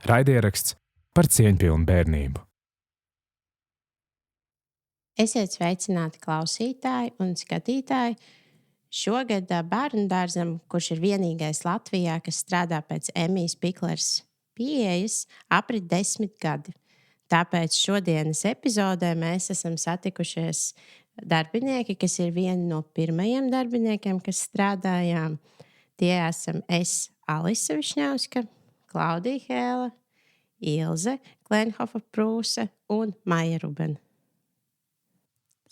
Raidieraksts par cieņpilnu bērnību. Esiet sveicināti klausītāji un skatītāji. Šogad bērnu dārzam, kurš ir vienīgais Latvijā, kas strādā pēc Emijas Piklers pieejas, aprit 10 gadi. Tāpēc šodienas epizodē mēs esam satikušies darbinieki, kas ir vieni no pirmajiem darbiniekiem, kas strādājām. Tie esam es, Alise Višņauska, Klaudija Hēle, Ilze Klenhofa Prūse un Maija Rubena.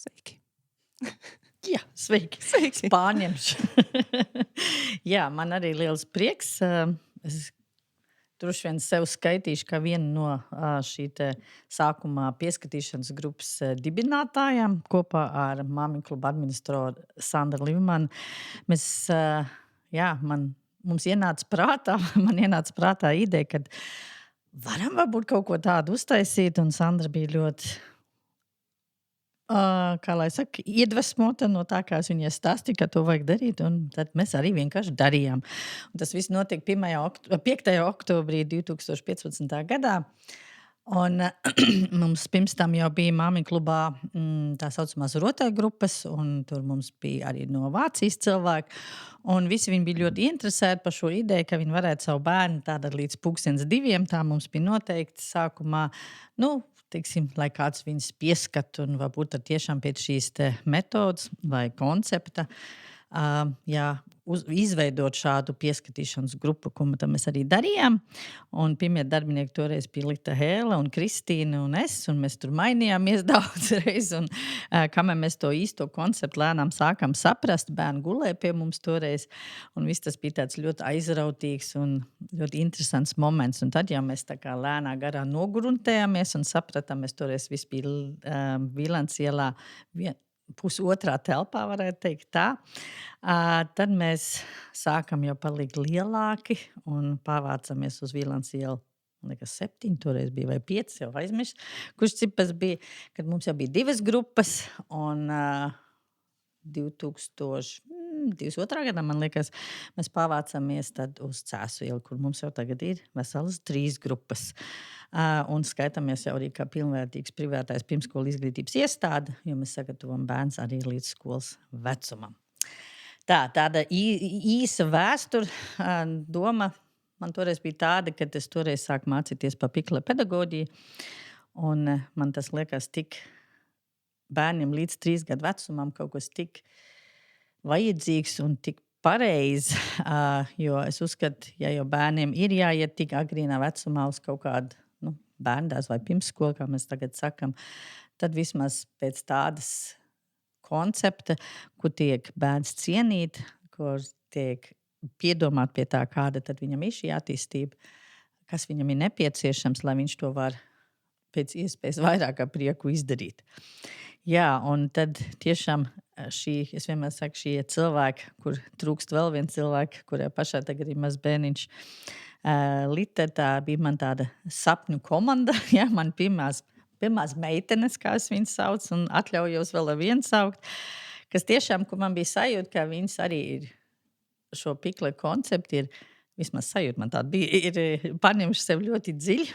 Sveiki. Jā, sveiki. Pārņemšu. Jā, man arī liels prieks. Es droši vien sev skaitīšu kā vienu no šī te sākumā pieskatīšanas grupas dibinātājām kopā ar Māmiņu klubu administroru Sandru Livmanu. Mums ienāca prātā ideja, ka varam varbūt kaut ko tādu uztaisīt, un Sandra bija ļoti iedvesmota no tā, kā es viņai stāstīju, ka to vajag darīt, un tad mēs arī vienkārši darījām. Un tas viss notika 5. oktobrī 2015. gadā, un mums pirms tam jau bija Māmiņu klubā tā saucamās rotaļgrupas, un tur mums bija arī no Vācijas cilvēki, un visi viņi bija ļoti interesēti par šo ideju, ka viņi varētu savu bērnu tātad līdz 2:00, tā mums bija noteikti sākumā, lai kāds viņus pieskat un varbūt tad tiešām pēc šīs te metodas vai koncepta izveidot šādu pieskatīšanas grupu, ko mēs arī darījām. Un pirmie darbinieki toreiz bija Lita Hēle un Kristīna un es, un mēs tur mainījāmies daudz reiz. Un kamēr mēs to īsto konceptu lēnām sākam saprast, bērni gulēja pie mums toreiz, un viss tas bija tāds ļoti aizrautīgs un ļoti interesants moments. Un tad jau mēs tā kā lēnā garā nogruntējāmies un sapratām, mēs toreiz viss bija Vīlens ielā pusotrā telpā, varētu teikt tā. Tad mēs sākam jau palikt lielāki un pārvācamies uz Vīlens ielu. Man liekas 7, toreiz bija vai 5, jau aizmirst, kurš cipars bija, kad mums jau bija 2 grupas, un 2022. gadā, man liekas, mēs pārvācamies tad uz Cēsu ielu, kur mums jau tagad ir veselas 3 grupas. Un skaitāmies jau arī kā pilnvērtīgs privātais pirmskolu izglītības iestāde, jo mēs sagatavojam bērns arī līdz skolas vecumam. Tāda īsa vēsture, doma man toreiz bija tāda, ka es toreiz sāku mācīties par Pikla pedagoģiju, un man tas liekas tik bērniem līdz 3 gadu vecumam kaut kas tik vajadzīgs un tik pareizi, jo es uzskatu, ja jau bērniem ir jāiet tik agrīnā vecumā uz kaut kādu bērndārs vai pirmsskolu, kā mēs tagad sakam, tad vismaz pēc tādas koncepta, kur tiek bērns cienīt, kur tiek piedomāt pie tā, kāda tad viņam ir šī attīstība, kas viņam ir nepieciešams, lai viņš to var pēc iespējas vairāk ar prieku izdarīt. Jā, un tad tiešām es vienmēr saku, šie cilvēki, kur trūkst vēl viens cilvēki, kurai pašā tagad ir maz bērniņš, Lita, tā bija man tāda sapņu komanda, ja, man pirmās meitenes, kā es viņas sauc, un atļaujos vēl ar vienu saukt, kas tiešām, kur man bija sajūta, ka viņas arī ir šo Pikla konceptu, ir vismaz sajūta man tāda bija, ir paņemši sev ļoti dziļi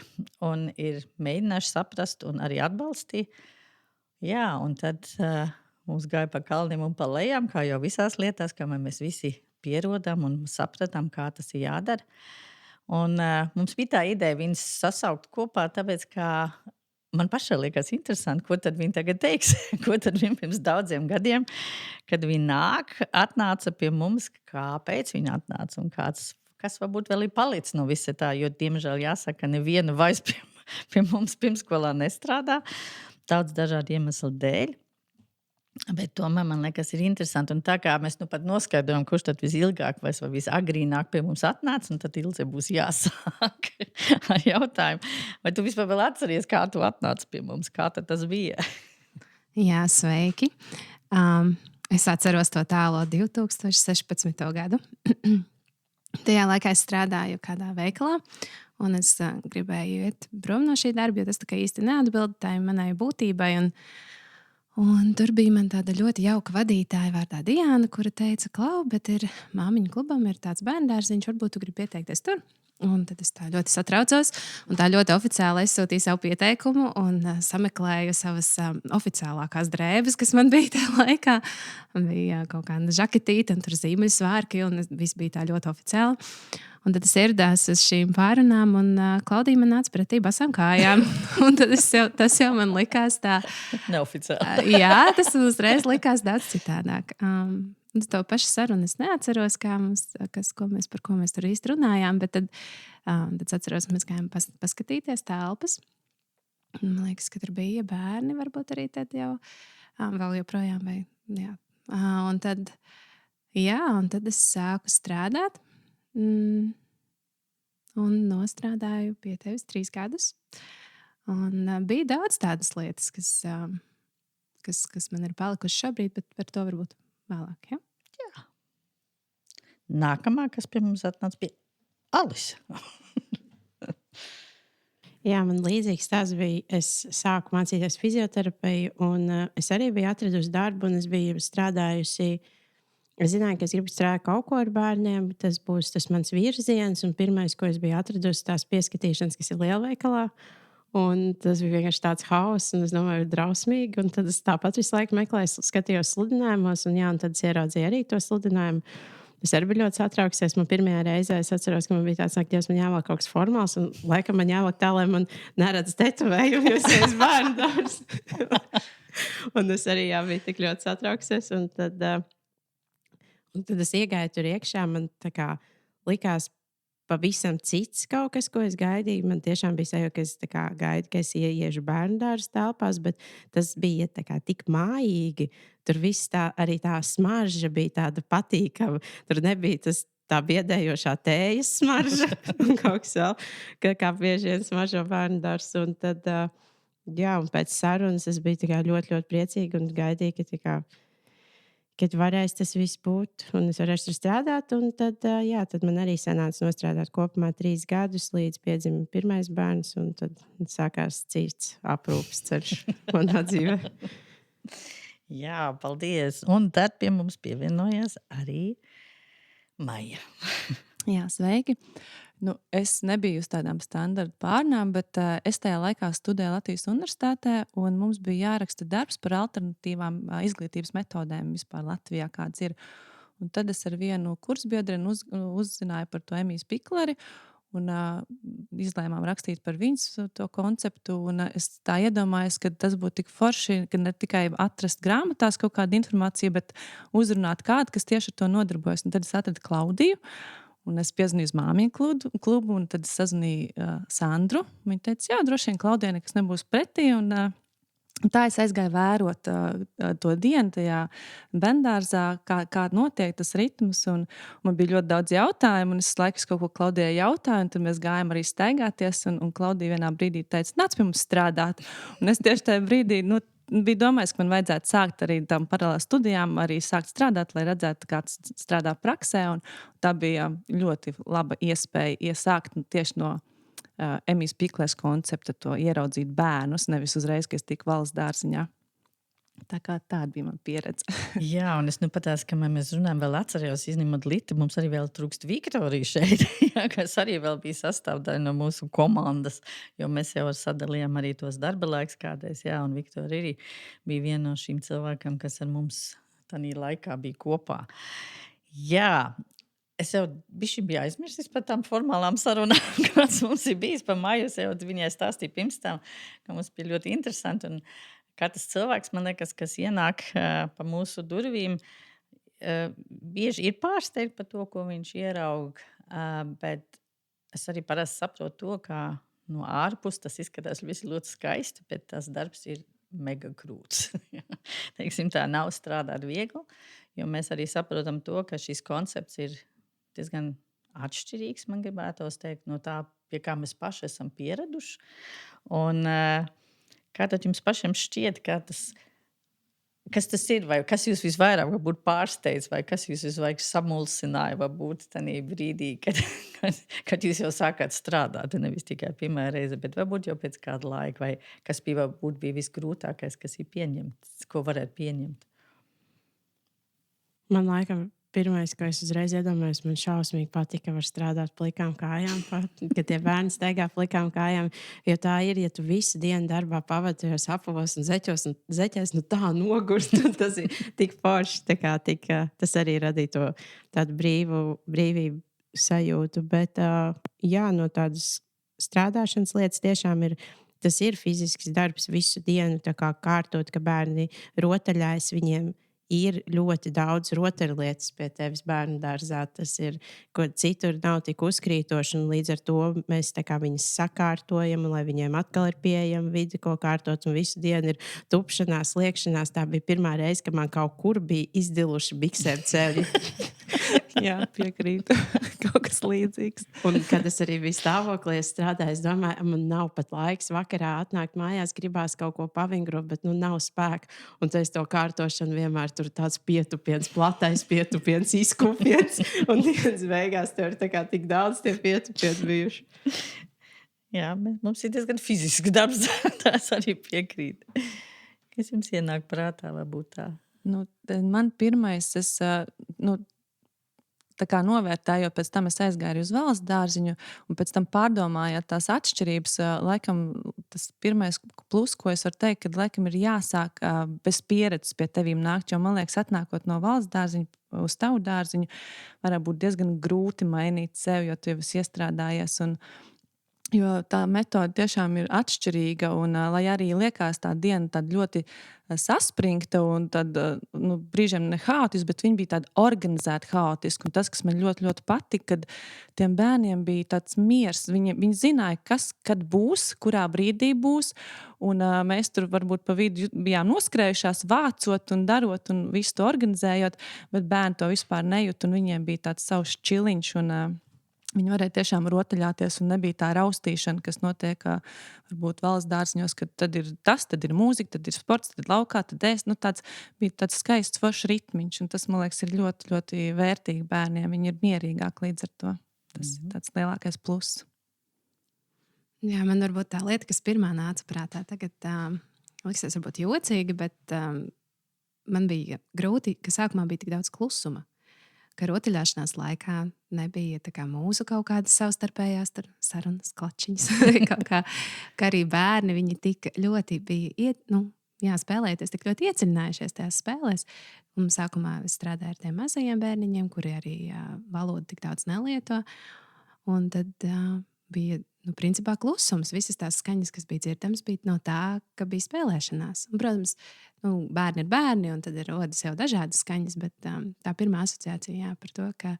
un ir mēģinājuši saprast un arī atbalstīt. Jā, un tad mums gāja pa kalniem un pa lejām, kā jau visās lietās, kamēr mēs visi pierodam un sapratām, kā tas ir jādara. Un mums bija tā ideja viņus sasaukt kopā, tāpēc, ka man pašai liekas interesanti, ko tad viņi tagad teiks, ko tad viņi pirms daudziem gadiem, kad viņi atnāca pie mums, kāpēc viņi atnāca un kas varbūt vēl ir palicis no visa tā, jo, diemžēl, jāsaka, neviena vairs pie mums pirmskolā nestrādā, daudz dažādu iemeslu dēļ. Bet tomēr man liekas ir interesanti, un tā kā mēs pat noskaidrojam, kurš tad visilgāk vai visagrīnāk pie mums atnāca, un tad Ilze būs jāsāk ar jautājumu. Vai tu vispār vēl atceries, kā tu atnāci pie mums, kā tad tas bija? Jā, sveiki. Es atceros to tālo 2016. gadu. Tajā laikā es strādāju kādā veikalā, un es gribēju iet prom no šī darba, jo tas tā kā īsti neatbilda tai manai būtībai, un tur bija man tāda ļoti jauka vadītāja vārdā Diana, kura teica, Klau, bet ir Māmiņu klubam ir tāds bērndārziņš, varbūt tu gribi pieteikties tur. Un tad es tā ļoti satraucos, un tā ļoti oficiāli aizsūtīju savu pieteikumu un sameklēju savas oficiālākās drēbes, kas man bija tajā laikā. Man bija kaut kāda žaketīte, un tur zīmju svārki, un viss bija tā ļoti oficiāli. Un tad es ieradās uz šīm pārunām, un Klaudija man nāca pretī basām kājām. Un tad tas jau man likās tā... Neoficiāli. Jā, tas uzreiz likās daudz citādāk. To pašu sarunu es neatceros, par ko mēs tur īsti runājām, bet tad es atceros, ka mēs gājām paskatīties telpas. Man liekas, ka tur bija bērni, varbūt arī tad jau vēl joprojām. Jā. Un tad es sāku strādāt un nostrādāju pie tevis 3 gadus. Un bija daudz tādas lietas, kas man ir palikušas šobrīd, bet par to varbūt vēlāk. Ja? Jā. Nākamā, kas pie mums atnāca, bija Alisa. Jā, man līdzīgs tas bija. Es sāku mācīties fizioterapiju, un es arī biju atradusi darbu, un es biju strādājusi. Es zināju, ka es gribu strādāt kaut ko ar bērniem, tas būs tas mans virziens, un pirmais, ko es biju atradusi, tās pieskatīšanas, kas ir lielveikalā. Un tas bija vienkārši tāds hauss, un es domāju, drausmīgi. Un tad es tāpat visu laiku meklēju, skatījos sludinājumos, un tad es ieraudzīju arī to sludinājumu. Es arī biju ļoti satraukusies. Man pirmajā reizē es atceros, ka man bija tāds, ka man jāvelk kaut kas formāls, un laikam man jāvelk tā, lai man neredz tetovējumu, jo es esmu bērnu dārzs. Un es arī biju tik ļoti satraukusies. Un tad es iegāju tur iekšā, man tā kā likās pavisam cits kaut kas, ko es gaidīju. Man tiešām bija sajūta, ka es gaidu, ka es ieiešu bērnu dārza telpās, bet tas bija tik mājīgi. Tur viss arī tā smarža bija tāda patīkama. Tur nebija tā biedējošā tējas smarža un kaut kas vēl, kā bieži vien smaržo bērnu dārza. Un tad, un pēc sarunas es biju ļoti, ļoti priecīga un gaidīju, kad varēs tas viss būt, un es varēšu tur strādāt. Un tad man arī sanāca nostrādāt kopumā 3 gadus, līdz piedzima pirmais bērns, un tad sākās cīts aprūpes ceļš manā dzīvē. Jā, paldies. Un tad pie mums pievienojās arī Maija. Jā, sveiki. Es nebiju uz tādām standarta pārnām, bet es tajā laikā studēju Latvijas Universitātē, un mums bija jāraksta darbs par alternatīvām izglītības metodēm vispār Latvijā, kāds ir. Un tad es ar vienu kursbiedreni uzzināju par to Emiju Spikleri, un izlēmām rakstīt par viņas to konceptu. Un es tā iedomājos, ka tas būtu tik forši, ka ne tikai atrast grāmatās kaut kādu informāciju, bet uzrunāt kādu, kas tieši ar to nodarbojas. Un tad es atradu Klaudiju. Un es piezvanīju uz māmiņu klubu, un tad es sazvanīju Sandru. Viņa teica, jā, droši vien Klaudijai nekas nebūs pretī. Un tā es aizgāju vērot to dienu tajā bērndārzā, kā notiek tas ritms. Un man bija ļoti daudz jautājumu, un es laikus kaut ko Klaudijai jautāju, un tad mēs gājām arī staigāties. Un Klaudija vienā brīdī teica, nāc pie mums strādāt. Un es tieši tajā brīdī biju domājis, ka man vajadzētu sākt arī tam paralēli studijām, arī sākt strādāt, lai redzētu, kāds strādā praksē. Un tā bija ļoti laba iespēja iesākt tieši no Emijas Spikleres koncepta, to ieraudzīt bērnus, nevis uzreiz, ka es tiku valsts dārziņā. Tā kā tāda bija mana pieredze. Jā, un es patās, ka mēs runājam, vēl atcerējos, izņemot Litu, mums arī vēl trūkst Viktorija šeit, kas arī vēl bija sastāvdaļa no mūsu komandas, jo mēs jau sadalījām arī tos darba laiks kādreiz, jā, un Viktorija arī bija viena no šīm cilvēkam, kas ar mums tādā laikā bija kopā. Jā, es jau biju aizmirsis par tām formālām sarunām, kāds mums ir bijis par Maiju, es jau viņai stāstīju pirms tam, ka mums bija ļoti interesanti, un katrs cilvēks, man liekas, kas ienāk pa mūsu durvīm, bieži ir pārsteigts par to, ko viņš ieraug, bet es arī parasti saprotu to, ka no ārpus tas izskatās visi ļoti skaisti, bet tas darbs ir mega grūts. Teiksim, tā nav strādāt viegli, jo mēs arī saprotam to, ka šis koncepts ir diezgan atšķirīgs, man gribētos teikt, no tā, pie kā mēs paši esam pieraduši. Un kā tad jums pašiem šķiet, kas tas ir, vai kas jūs visvairāk varbūt pārsteidz, vai kas jūs visvairāk samulsināja, varbūt tajā brīdī, kad jūs jau sākāt strādāt, nevis tikai pirmā reize, bet varbūt jau pēc kāda laika, vai kas bija visgrūtākais, kas ir pieņemts, ko varētu pieņemt? Man laikam pirmais, ko es uzreiz iedomājos, man šausmīgi patīk, ka var strādāt plikām kājām, ka tie bērni staigā plikām kājām. Jo tā ir, ja tu visu dienu darbā pavadi tajos apavos un zeķēs, nu tā nogurst, tas ir tik forši. Tas arī radīja to tādu brīvību sajūtu. Bet jā, no tādas strādāšanas lietas tiešām ir. Tas ir fizisks darbs visu dienu, tā kā kārtot, ka bērni rotaļājas viņiem. Ir ļoti daudz rotaļlietas pie tevis bērnu dārzā. Tas ir, ko citur nav tik uzkrītoši, un līdz ar to mēs viņus sakārtojam, lai viņiem atkal ir pieejama vide, ko kārtot, un visu dienu ir tupšanās, liekšanās. Tā bija pirmā reize, kad man kaut kur bija izdiluši biksēm ceļi. Jā, piekrītu. Kaut kas līdzīgs. Un, kad es arī biju stāvoklī, es strādāju, es domāju, man nav pat laiks vakarā atnākt mājās, gribās kaut ko pavingrot, bet nav spēka. Un tad es to kārtošanu vienmēr tur tāds pietupiens, platais pietupiens, izkupiens. Un dienas beigās tev ir tik daudz tie pietupieni bijuši. Jā, bet mums ir diezgan fizisks darbs. Tās arī piekrīt. Kas jums ienāk prātā, vai būtu tā? Man pirmais, tā kā novērtējot, pēc tam es aizgāju uz valsts dārziņu, un pēc tam pārdomājot tās atšķirības, laikam tas pirmais plus, ko es varu teikt, kad laikam ir jāsāk bez pieredzes pie tevīm nākt, jo man liekas, atnākot no valsts dārziņa uz tavu dārziņu, varētu būt diezgan grūti mainīt sevi, jo tu jau esi iestrādājies, jo tā metode tiešām ir atšķirīga, un lai arī liekas tā diena tāda ļoti saspringta un tad, brīžiem ne haotiska, bet viņi bija tādi organizēti haotiski. Un tas, kas man ļoti, ļoti patika, kad tiem bērniem bija tāds miers. Viņi zināja, kas kad būs, kurā brīdī būs, un mēs tur varbūt pa vidu bijām noskrējušās, vācot un darot un visu to organizējot, bet bērni to vispār nejūt, un viņiem bija tāds savs čiliņš, un viņi varēja tiešām rotaļāties, un nebija tā raustīšana, kas notiek varbūt valsts dārziņos, kad tad ir mūzika, tad ir sports, tad laukā, tad ēst. Bija tāds skaists, foršs ritmiņš, un tas, man liekas, ir ļoti, ļoti vērtīgi bērniem. Viņi ir mierīgāki līdz ar to. Tas ir tāds lielākais pluss. Jā, man varbūt tā lieta, kas pirmā nāca prātā, tagad liksies varbūt jocīgi, bet man bija grūti, ka sākumā bija tik daudz klusuma. Ka rotaļāšanās laikā nebija tā kā mūsu kaut kādas savstarpējās sarunas, klačiņas. Kā arī bērni, viņi tik ļoti bija spēlēties, tik ļoti iedziļinājušies tajās spēlēs. Un sākumā es strādāju ar tiem mazajiem bērniņiem, kuri arī valodu tik daudz nelieto. Un tad bija principā klusums. Visas tās skaņas, kas bija dzirdamas, bija no tā, ka bija spēlēšanās. Un, protams, bērni ir bērni, un tad rodas jau dažādas skaņas, bet tā pirmā asociācija par to, ka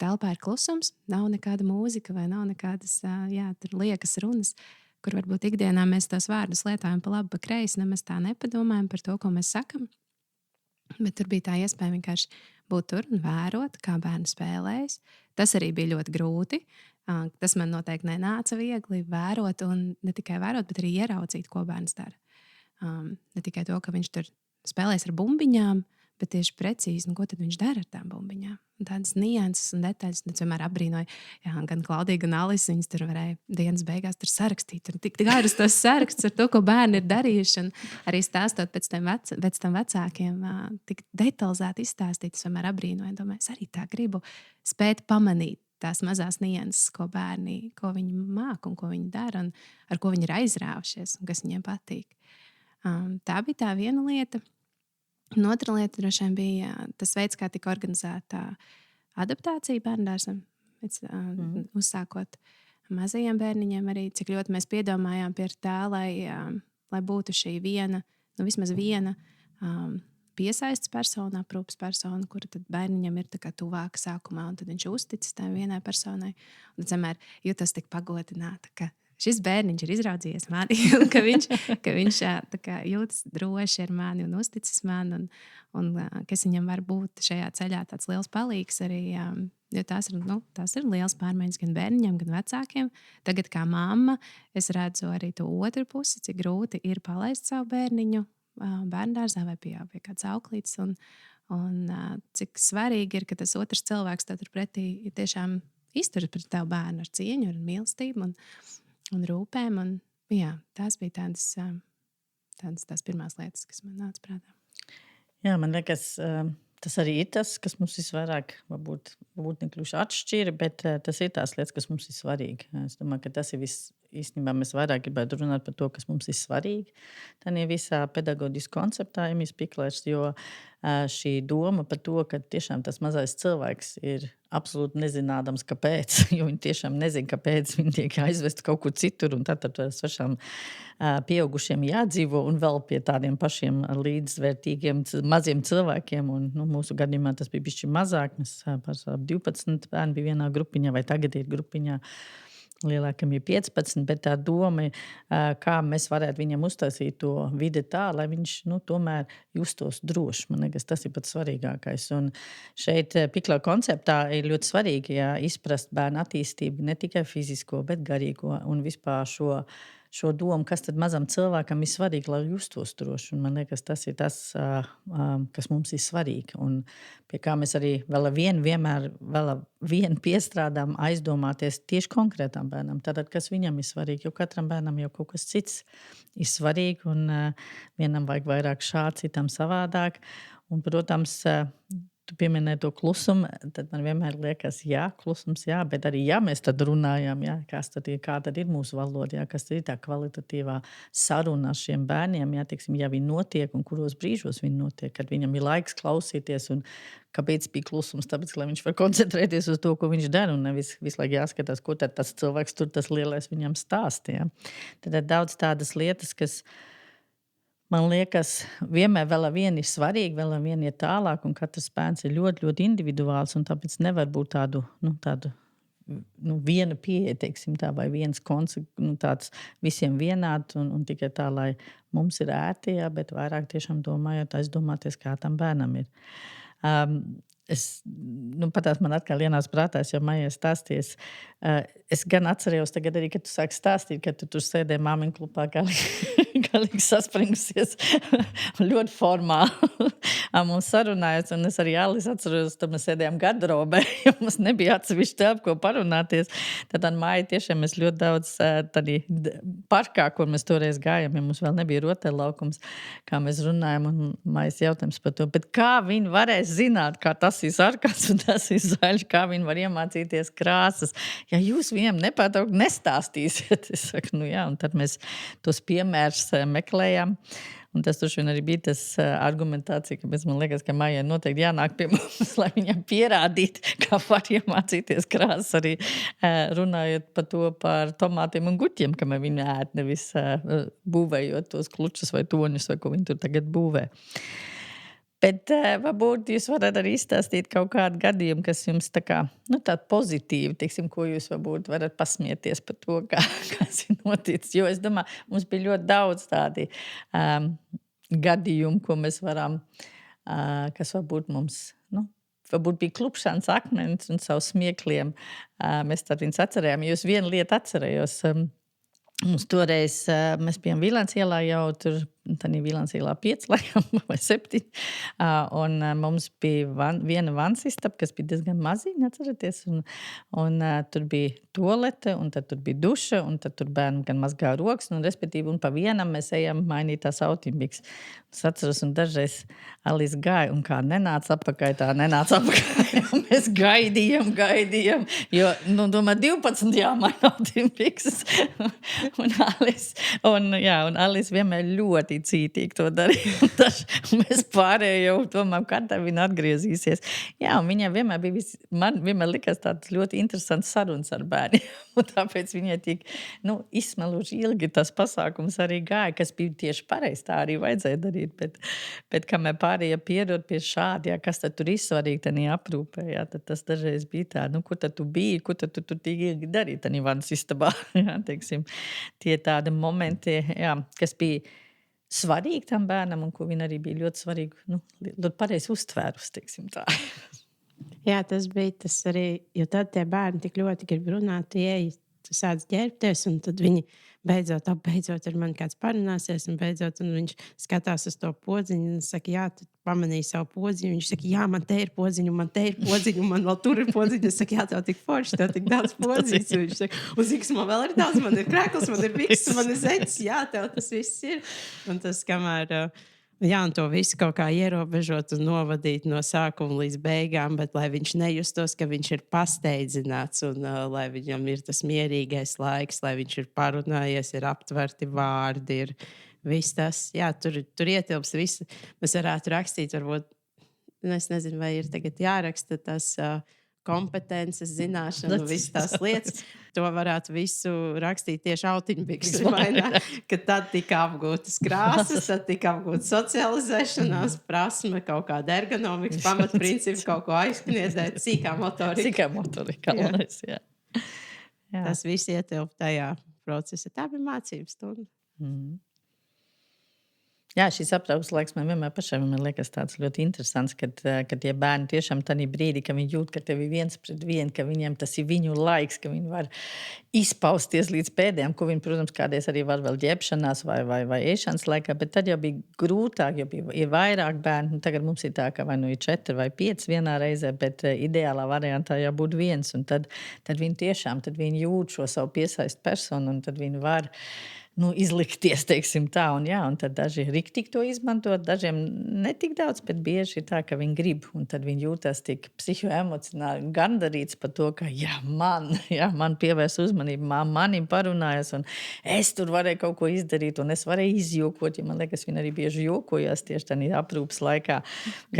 telpā ir klusums, nav nekāda mūzika vai nav nekādas liekas runas, kur varbūt ikdienā mēs tos vārdus lietojam pa labi, pa kreisi, nemaz tā nepadomājam par to, ko mēs sakam. Bet tur bija tā iespēja vienkārši būt tur un vērot, kā bērni spēlējas. Tas arī bija ļoti grūti. Tas man noteikti nenāca viegli vērot, un ne tikai vērot, bet arī ieraudzīt, ko bērns dara. Ne tikai to, ka viņš tur spēlēs ar bumbiņām, bet tieši precīzi, ko tad viņš dara ar tām bumbiņām. Un tādas nianses un detaļas, un es vienmēr abrīnoju, gan Klaudija, gan Alisa, viņas tur varēja dienas beigās tur sarakstīt. Tur tik garus tos saraksts ar to, ko bērni ir darījuši, un arī stāstot pēc tam vecākiem, tik detalizēti izstāstīt. Es vienmēr abrīnoju, domāju, es arī tā gribu spēt pamanīt tās mazās nianses, ko viņi māk un ko viņi dara, un ar ko viņi ir aizrāvušies, un kas viņiem patīk. Tā bija tā viena lieta. Un otra lieta droši vien bija tas veids, kā tika organizēta adaptācija bērndārzam. Uzsākot mazajiem bērniņiem arī, cik ļoti mēs piedomājām pie tā, lai būtu šī viena, vismaz viena piesaistes persona, aprūpes persona, kura tad bērniņam ir tā kā tuvāka sākumā, un tad viņš uzticas tai vienai personai. Un tad vienmēr jūtas tik pagodināta, ka šis bērniņš ir izraudzījies mani, un ka viņš tā kā jūtas droši ar mani un uzticas man, un ka es viņam var būt šajā ceļā tāds liels palīgs arī, jo tās ir liels pārmaiņas gan bērniņam, gan vecākiem. Tagad kā mamma es redzu arī to otru pusi, cik grūti ir palaist savu bērniņu bērndārzā vai pie kāds auklītes, un cik svarīgi ir, ka tas otrs cilvēks tev turpretī tiešām izturas pret tavu bērnu ar cieņu, ar mīlestību un rūpēm. Un, jā, tās bija tās pirmās lietas, kas man nāca prātā. Jā, man liekas, tas arī ir tas, kas mums visvairāk varbūt nekļuši atšķira, bet tas ir tās lietas, kas mums ir svarīgi. Es domāju, ka tas ir īstenībā mēs vairāk gribētu runāt par to, kas mums ir svarīgi. Tā ir visā pedagoģiskā konceptā, Emīls Piklers, jo šī doma par to, ka tiešām tas mazais cilvēks ir absolūti nezinādams, kāpēc, jo viņi tiešām nezina, kāpēc viņi tiek aizvesti kaut kur citur, un tad svešām pieaugušiem jādzīvo, un vēl pie tādiem pašiem līdzvērtīgiem maziem cilvēkiem, un mūsu gadījumā tas bija bišķi mazāk, mēs par 12 bērni bija vienā grupiņā, vai tagad ir grupiņā, lielākam ir 15, bet tā doma, kā mēs varētu viņam uztaisīt to vidi tā, lai viņš tomēr justos droši. Man liekas, tas ir pats svarīgākais. Un šeit Piklera konceptā ir ļoti svarīgi izprast bērnu attīstību, ne tikai fizisko, bet garīgo un vispār šo domu, kas tad mazam cilvēkam ir svarīgi, lai justos droši. Un man liekas, tas ir tas, kas mums ir svarīgi. Un pie kā mēs arī vienmēr piestrādām aizdomāties tieši konkrētām bērnam. Tātad, kas viņam ir svarīgi, jo katram bērnam jau kaut kas cits ir svarīgi. Un vienam vajag vairāk šādi, citam savādāk. Un, protams, tu pieminēji to klusumu, tad man vienmēr liekas, jā, klusums, jā, bet arī mēs tad runājam, jā, kā tad ir mūsu valoda, jā, kas tad ir tā kvalitatīvā saruna ar šiem bērniem, jā, teiksim, ja viņi notiek un kuros brīžos viņi notiek, kad viņam ir laiks klausīties un kāpēc bija klusums, tāpēc, lai viņš var koncentrēties uz to, ko viņš dara un nevis visu laiku jāskatās, ko tad tas cilvēks tur tas lielais viņam stāst, jā. Tad daudz tādas lietas, kas man liekas, vienmēr vēl viena ir svarīga, vēl viena ir tālāk, un katrs bērns ir ļoti, ļoti individuāls, un tāpēc nevar būt tādu viena pieeja, teiksim tā, vai viens tāds visiem vienāds, un tikai tā, lai mums ir ērti, jā, bet vairāk tiešām domājot, aizdomāties, kā tam bērnam ir. Patās man atkal ienāca prātā, jau Maijai stāsties. Es gan atcerējos tagad arī, kad tu sāki stāstīt, kad tu tur sēdēji māmiņu klubā, kā līdz saspringusies ļoti formāli. Mums sarunājās, un es arī Alis atceros, tad mēs sēdējām garderobē, jo mums nebija atsevišķi telpa, ko parunāties. Tad Maija tiešām mēs ļoti daudz tādī parkā, kur mēs toreiz gājām, ja mums vēl nebija rotaļlaukums, kā mēs runājam, un Maijas jautājums par to, bet kā viņi varēs zināt, kā tas ir sarkans un tas ir zaļš, kā viņi var iemācīties krāsas, ja jūs viņiem nepārtraukt nestāstīsiet. Es saku, jā, un tad mēs tos piemērus meklējām. Un tas vien arī bija tas argumentācija, ka man liekas, ka Maijai noteikti jānāk pie mums, lai viņam pierādītu, kā var iemācīties krāsas, arī runājot par to par tomātiem un guķiem, kamēr viņi ēd, nevis būvējot tos klučus vai toņus, vai ko viņi tur tagad būvē. Bet varbūt jūs varat arī izstāstīt kaut kādu gadījumu, kas jums tāda pozitīva, teiksim, ko jūs varbūt varat pasmieties par to, kas ir noticis. Jo es domāju, mums bija ļoti daudz tādi gadījumi, ko mēs varam, kas varbūt mums, varbūt bija klupšanas akmens un savu smiekliem. Mēs tad viņus atcerējām, jo es vienu lietu atcerējos. Mums toreiz, mēs bijām Vīlāns ielā jau tur, tad ir Vīlāns ielā 5 vai 7, un mums bija viena vansistaba, kas bija diezgan maziņa, atceraties, un tur bija toalete, un tad tur bija duša, un tad tur bērni gan mazgā rokas, un respektīvi, un pa vienam mēs ejam mainīt tās autimbiks. Es atceros, un dažreiz Alis gāja, un kā nenāca apakaļ, tā nenāca apakaļ, un mēs gaidījām, jo, domāju, 12 jāmaina autimbiks. Un Alis vienmēr ļoti cītīgi to darīja. Mēs pārējie jau domājam, kad viņa atgriezīsies. Jā, un viņai vienmēr bija, man vienmēr likās tāds ļoti interesants sarunas ar bērniem. Un tāpēc viņai tik, izsmeluši ilgi tas pasākums arī gāja, kas bija tieši pareizi, tā arī vajadzēja darīt. Bet kamēr pārējie pierod pie šādi, jā, kas tad tur ir svarīgi, tad aprūpē, jā, tad tas dažreiz bija tā, kur tad tu biji, kur tad tu tik ilgi darīji, tad Ivans istabā, jā, teiksim. Tie tādi momenti, jā, kas bija svarīgi tam bērnam un ko viņi arī bija ļoti svarīgi, ļoti pareizi uztvērus, teiksim tā. Jā, tas bija tas arī, jo tad tie bērni tik ļoti grib runāt, tu sāc ģērbties, un tad viņi beidzot ar mani kāds parunāsies, un viņš skatās uz to podziņu, un saka, jā, tu pamanīji savu podziņu, viņš saka, jā, man te ir podziņu, man vēl tur ir podziņu, es saku, jā, tev tik forši, tev tik daudz podziņas, un viņš saka, uz X man vēl ir daudz, man ir krekls, man ir biks, man ir zeķis, jā, tev tas viss ir, un tas, kamēr Jā, un to visu kaut kā ierobežot un novadīt no sākuma līdz beigām, bet lai viņš nejustos, ka viņš ir pasteidzināts un lai viņam ir tas mierīgais laiks, lai viņš ir parunājies, ir aptverti vārdi, ir viss tas. Jā, tur ietilps viss. Mēs varētu rakstīt, varbūt, es nezinu, vai ir tagad jāraksta tas kompetences, zināšanu, visas tās lietas. To varētu visu rakstīt tieši autiņbikses vainā, ka tad tika apgūtas krāsas, tad tika apgūta socializēšanās, prasme, kaut kāda ergonomikas pamatprincipi, kaut ko aizkniedēt, sīkā motorika. Sīkā motorika, galvenais, jā. Tas viss ietilp tajā procesā. Tā bija mācības stunda. Jā, šis aptaujas laiks man vienmēr pašai liekas tāds ļoti interesants, kad tie bērni tiešām tādā brīdī, ka viņi jūt, ka tev ir viens pret vienu, ka viņiem tas ir viņu laiks, ka viņi var izpausties līdz pēdējām, ko viņi, protams, kādreiz arī var vēl ģērbšanās vai ēšanas laikā, bet tad jau bija grūtāk, jo ir vairāk bērnu. Tagad mums ir tā, ka vai nu ir 4 vai 5 vienā reizē, bet ideālā variantā jau būtu viens. Un tad viņi tiešām jūt šo savu piesaistu personu, un tad viņi var izlikties, teiksim tā, un tad daži riktīgi to izmantot, dažiem ne tik daudz, bet bieži ir tā, ka viņi grib, un tad viņi jūtas tik psihoemocionāli gandarīts par to, ka man pievērs uzmanību, manim parunājas, un es tur varēju kaut ko izdarīt, un es varēju izjokot, ja man liekas, viņi arī bieži jokojās tieši tādā aprūpas laikā.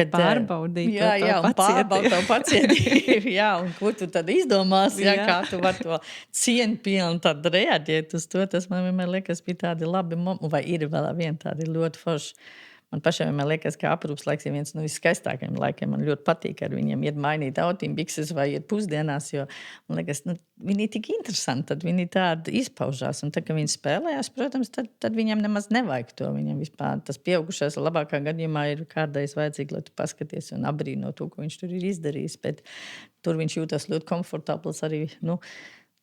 Kad pārbaudīt un pārbaudīt tavu pacientību, un ko tu tad izdomās, kā tu var to cieņpilni tad reaģēt uz to, tas man vienmēr liekas, bija tādi labi momenti, vai ir vēl viena tādi ļoti forši. Man pašai vienmēr liekas, ka aprūpas laiks ir viens no viskaistākajiem laikiem. Man ļoti patīk ar viņiem iet mainīt autiņbikses vai iet pusdienās, jo man liekas, viņi ir tik interesanti, tad viņi tādi izpaužās. Un tad, kad viņi spēlējās, protams, tad viņiem nemaz nevajag to. Viņam vispār tas pieaugušais labākā gadījumā ir kādreiz vajadzīgi, lai tu paskaties un abrīno to, ko viņš tur ir izdarījis. Bet tur viņš jūtas ļoti komfortabls arī,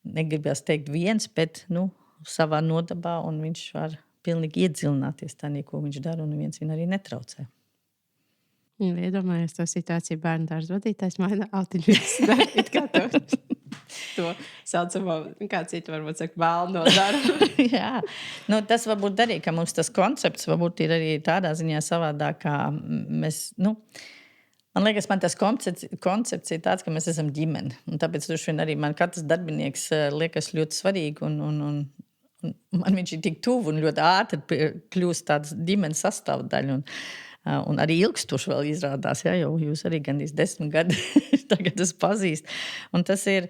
negribas teikt viens, bet, savā nodabā, un viņš var pilnīgi iedziļināties tādā, ko viņš dara, un neviens viņu arī netraucē. Iedomājies to situāciju, bērnu dārza vadītājs maina autiņbikses darīt, kā to saucamo, kā citu varbūt saka, vēlno darbu. Jā, tas varbūt arī, ka mums tas koncepts varbūt ir arī tādā ziņā savādāk, kā mēs, man liekas, man tas koncepts ir tāds, ka mēs esam ģimene. Un tāpēc arī man katrs darbinieks liekas ļoti svarīgi un man viņš ir tik tuvu un ļoti ātri kļūst tāds ģimenes sastāvdaļa. Un arī ilgstoši vēl izrādās, jo jūs arī gandrīz 10 gadi tagad es pazīstu. Un tas ir,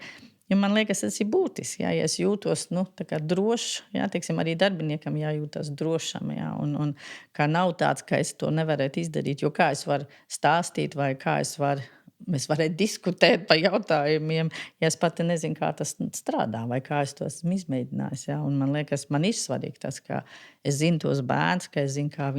man liekas, tas ir būtiski, ja es jūtos tā kā drošs, teiksim, arī darbiniekam jājūtas drošam, un kā nav tāds, ka es to nevarētu izdarīt, jo kā es varu stāstīt vai kā mēs varētu diskutēt par jautājumiem, ja es pati nezinu, kā tas strādā vai kā es to esmu izmēģinājis. Un man liekas, man ir svarīgi tas, ka es zinu tos bērns, ka es zinu, kā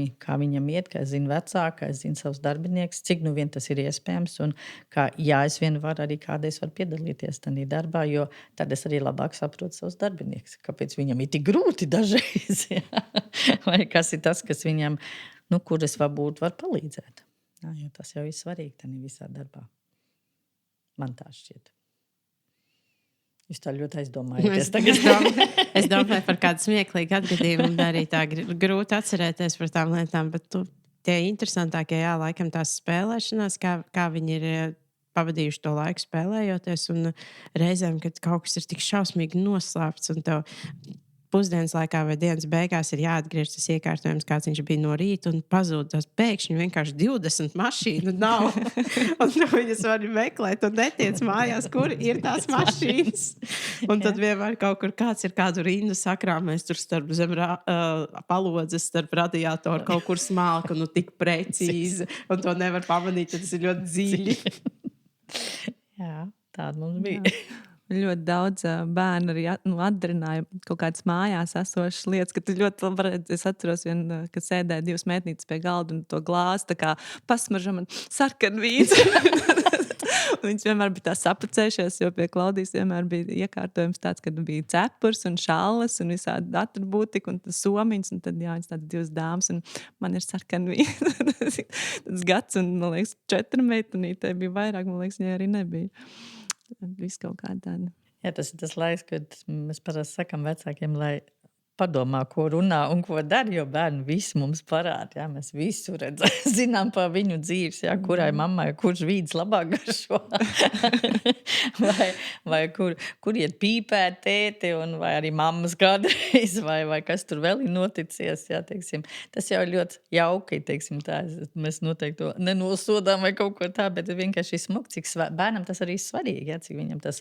viņam iet, ka es zinu vecāku, ka es zinu savus darbinieks, cik vien tas ir iespējams un ka, es vien varu arī kādreiz var piedalīties tādā darbā, jo tad es arī labāk saprotu savus darbinieks, kāpēc viņam ir tik grūti dažreiz, vai kas ir tas, kas viņam, kur es varbūt var palīdzēt. Jo tas jau ir svarīgi tādā visā darbā. Man tā šķiet. Jūs tā ļoti aizdomājaties. Es domāju par kādu smieklīgu atgadījumu, un arī tā grūti atcerēties par tām lietām, bet tie interesantākie, laikam tās spēlēšanās, kā viņi ir pavadījuši to laiku spēlējoties, un reizēm, kad kaut kas ir tik šausmīgi noslēpts, un tev pusdienas laikā vai dienas beigās ir jāatgriež tas iekārtojums, kāds viņš bija no rīta, un pazūd tas pēkšņi vienkārši 20 mašīnu nav. Un tu viņas vari meklēt un netiec mājās, kur ir tās mašīnas. Un tad vienmēr kaut kur kāds ir kādu rindu sakrāmēs tur starp zem palodzes, starp radiatoru kaut kur smalka, tik precīzi, un to nevar pamanīt, ja tas ir ļoti dziļi. Jā, tāda mums bija. Ļoti daudz bērnu arī atdarināja kaut kādas mājās esošas lietas, ka tu ļoti labi redzi. Es atceros, kad sēdēja 2 meitnītes pie galda un to glāzi tā kā pasmarža man sarkanvīns. Viņas vienmēr bija tā sapacējušies, jo pie Klaudijas vienmēr bija iekārtojums tāds, kad bija cepurs un šalles un visādi atribūtika un somiņas, un tad viņas tādas 2 dāmas un man ir sarkanvīns. Tas gads un, man liekas, 4 meitenītē bija vairāk, man liekas, viņai arī nebija. Viss kaut kā tāda. Jā, tas ir tas laiks, kad mēs parasti sakam vecākiem, lai padomā, ko runā un ko dara, jo bērni visu mums parāda. Jā, mēs visu redzam, zinām par viņu dzīves, jā, kurai mammai, kurš vīds labāk garšo. vai kur iet pīpēt tēti, un vai arī mammas kādreiz, vai kas tur vēl ir noticies. Jā, teiksim. Tas jau ir ļoti jauki, teiksim, tā. Mēs noteikti to nenosodām vai kaut ko tā, bet vienkārši smuki, cik bērnam tas arī ir svarīgi, jā, cik viņam tas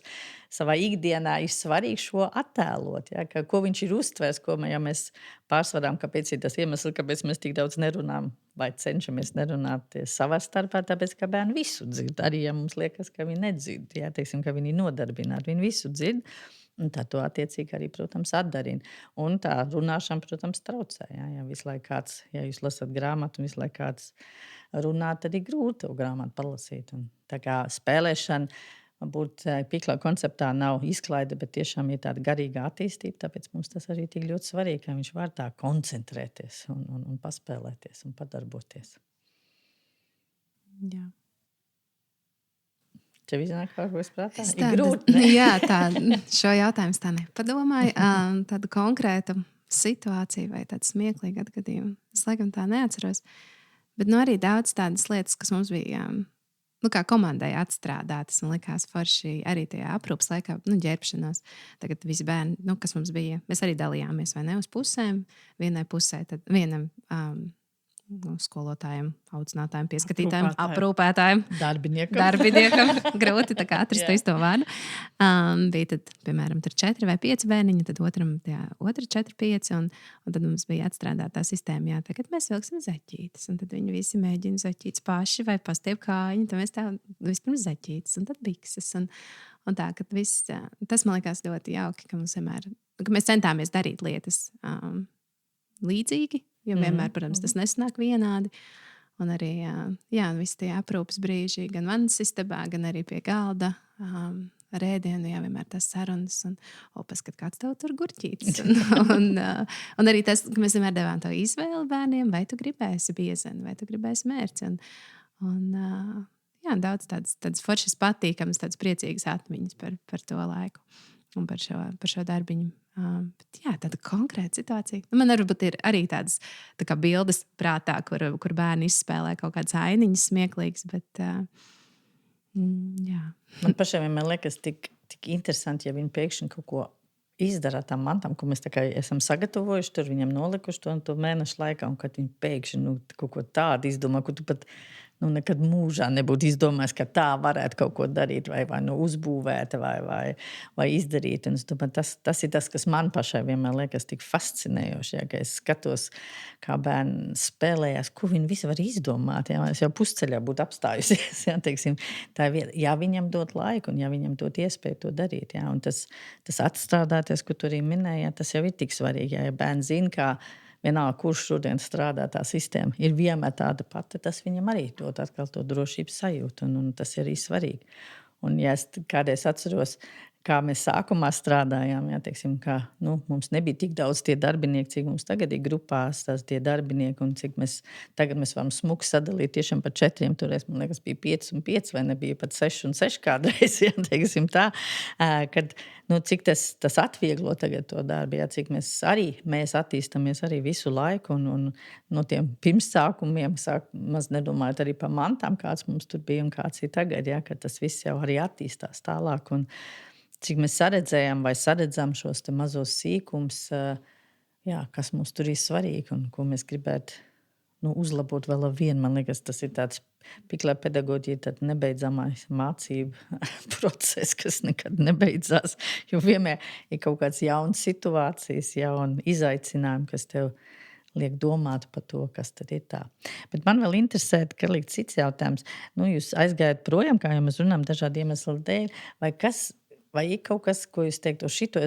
savā ikdienā ir svarīgi šo attēlot, jā, ko viņš ir uztvērs, ja mēs pārsvarām, kāpēc ir tas iemesls, kāpēc mēs tik daudz nerunājam vai cenšamies nerunāt savā starpā, tāpēc, ka bērni visu dzird. Arī, ja mums liekas, ka viņi nedzird, jā, teiksim, ka viņi ir nodarbināti, viņi visu dzird, un tā to attiecīgi arī, protams, atdarina. Un tā runāšana, protams, traucē, jā, ja visu laiku kāds, ja jūs lasat grāmatu, un visu laiku kāds runā, tad ir grūti to grāmatu palasīt. Un tā kā spēlēšana, varbūt Piklera konceptā nav izklaide, bet tiešām ir tāda garīga attīstība, tāpēc mums tas arī tik ļoti svarīgi, ka viņš var tā koncentrēties un paspēlēties un padarboties. Jā. Tev iznāk kaut ko es prātā? Es Ir grūti, ne? Jā, šo jautājumu tā nepadomāju. Tādu konkrētu situāciju vai tādu smieklīgu atgadījumu. Es laikam tā neatceros. Bet arī daudz tādas lietas, kas mums bija kā komandai atstrādātas, man likās forši arī tajā aprūpas laikā, ģērbšanās. Tagad visi bērni, kas mums bija, mēs arī dalījāmies vai ne uz pusēm. Vienai pusē, tad vienam skolotājiem, audzinātājiem, pieskatītājiem, aprūpētājiem, darbiniekam. Grūti tā kā atrast to vārdu. Bija tad, piemēram, 4 vai 5 bērniņi, tad otram 4, 5, un tad mums bija atstrādāta tā sistēma, jā, tagad mēs vilksim zeķītes, un tad viņi visi mēģina zeķītes paši vai pastiep kājiņu, tad mēs tā vispirms zeķītes, un tad bikses, un tā, ka viss, tas man likās ļoti jauki, ka mums vienmēr, ka mēs centāmies darīt lietas līdzīgi, jo vienmēr, protams, tas nesanāk vienādi. Un arī visi tie aprūpes brīži, gan vannas istabā, gan arī pie galda ar ēdienu, vienmēr tas sarunas. Un, paskat, kāds tev tur gurķītis. Un arī tas, ka mēs vienmēr devām to izvēli bērniem, vai tu gribēsi biezeni, vai tu gribēsi mērci. Un daudz tādas foršas patīkamas, tādas priecīgas atmiņas par to laiku un par šo darbiņu. Bet, tāda konkrēta situācija. Man varbūt ir arī tādas tā bildes prātā, kur bērni izspēlē kaut kādas ainiņas smieklīgas, bet jā. Man pašai vienmēr liekas tik interesanti, ja viņi pēkšņi kaut ko izdara tam mantam, ko mēs tā kā esam sagatavojuši, tur viņam nolikuši to mēnešu laikā, un kad viņi pēkšņi kaut ko tādu izdomā, ko tu pat nekad mūžā nebūtu izdomājis, ka tā varētu kaut ko darīt, vai uzbūvēt, vai izdarīt. Un tas ir tas, kas man pašai vienmēr liekas tik fascinējoši, ka es skatos, kā bērni spēlējās, ko viņi visi var izdomāt. Jā. Es jau pusceļā būtu apstājusies. Jā, teiksim, tā ir vieta, ja viņam dot laiku un ja viņam dot iespēju to darīt. Jā. Un tas atstrādāties, ko tu arī minēji, tas jau ir tik svarīgi. Ja bērni zina, kā vienalga, kurš šodien strādā tā sistēma, ir vienmēr tāda pati, tas viņam arī dod atkal to drošības sajūtu, un tas ir arī svarīgi. Un ja es kādreiz atceros, kā mēs sākumā strādājām, jā, teiksim, kā, mums nebija tik daudz tie darbinieki, cik mums tagad ir grupās, tie darbinieki, un cik tagad mēs varam smuki sadalīt tiešām par 4, toreiz, man liekas, bija 5 un 5, vai nebija pat 6 un 6 kādreiz, jā, teiksim tā, kad, cik tas atvieglo tagad to darbu, jā, cik mēs attīstamies arī visu laiku, un no tiem pirmsākumiem, maz nedomājot arī par mantām, kāds mums tur bija un kāds ir tagad, jā, ka tas viss jau arī attīstās tālāk, un cik mēs saredzējam vai saredzam šos te mazos sīkums, kas mums tur ir svarīgi un ko mēs gribētu uzlabot vēl ar vienu. Man liekas, tas ir tāds Piklera pedagoģija, tad nebeidzamais mācību process, kas nekad nebeidzās, jo vienmēr ir kaut kāds jauns situācijas, jauni izaicinājumi, kas tev liek domāt par to, kas tad ir tā. Bet man vēl interesē, ka liek cits jautājums. Jūs aizgājat projām, kā jau mēs runājam, dažādi iemesli dēļ, vai ir kaut kas, ko jūs teiktu, šito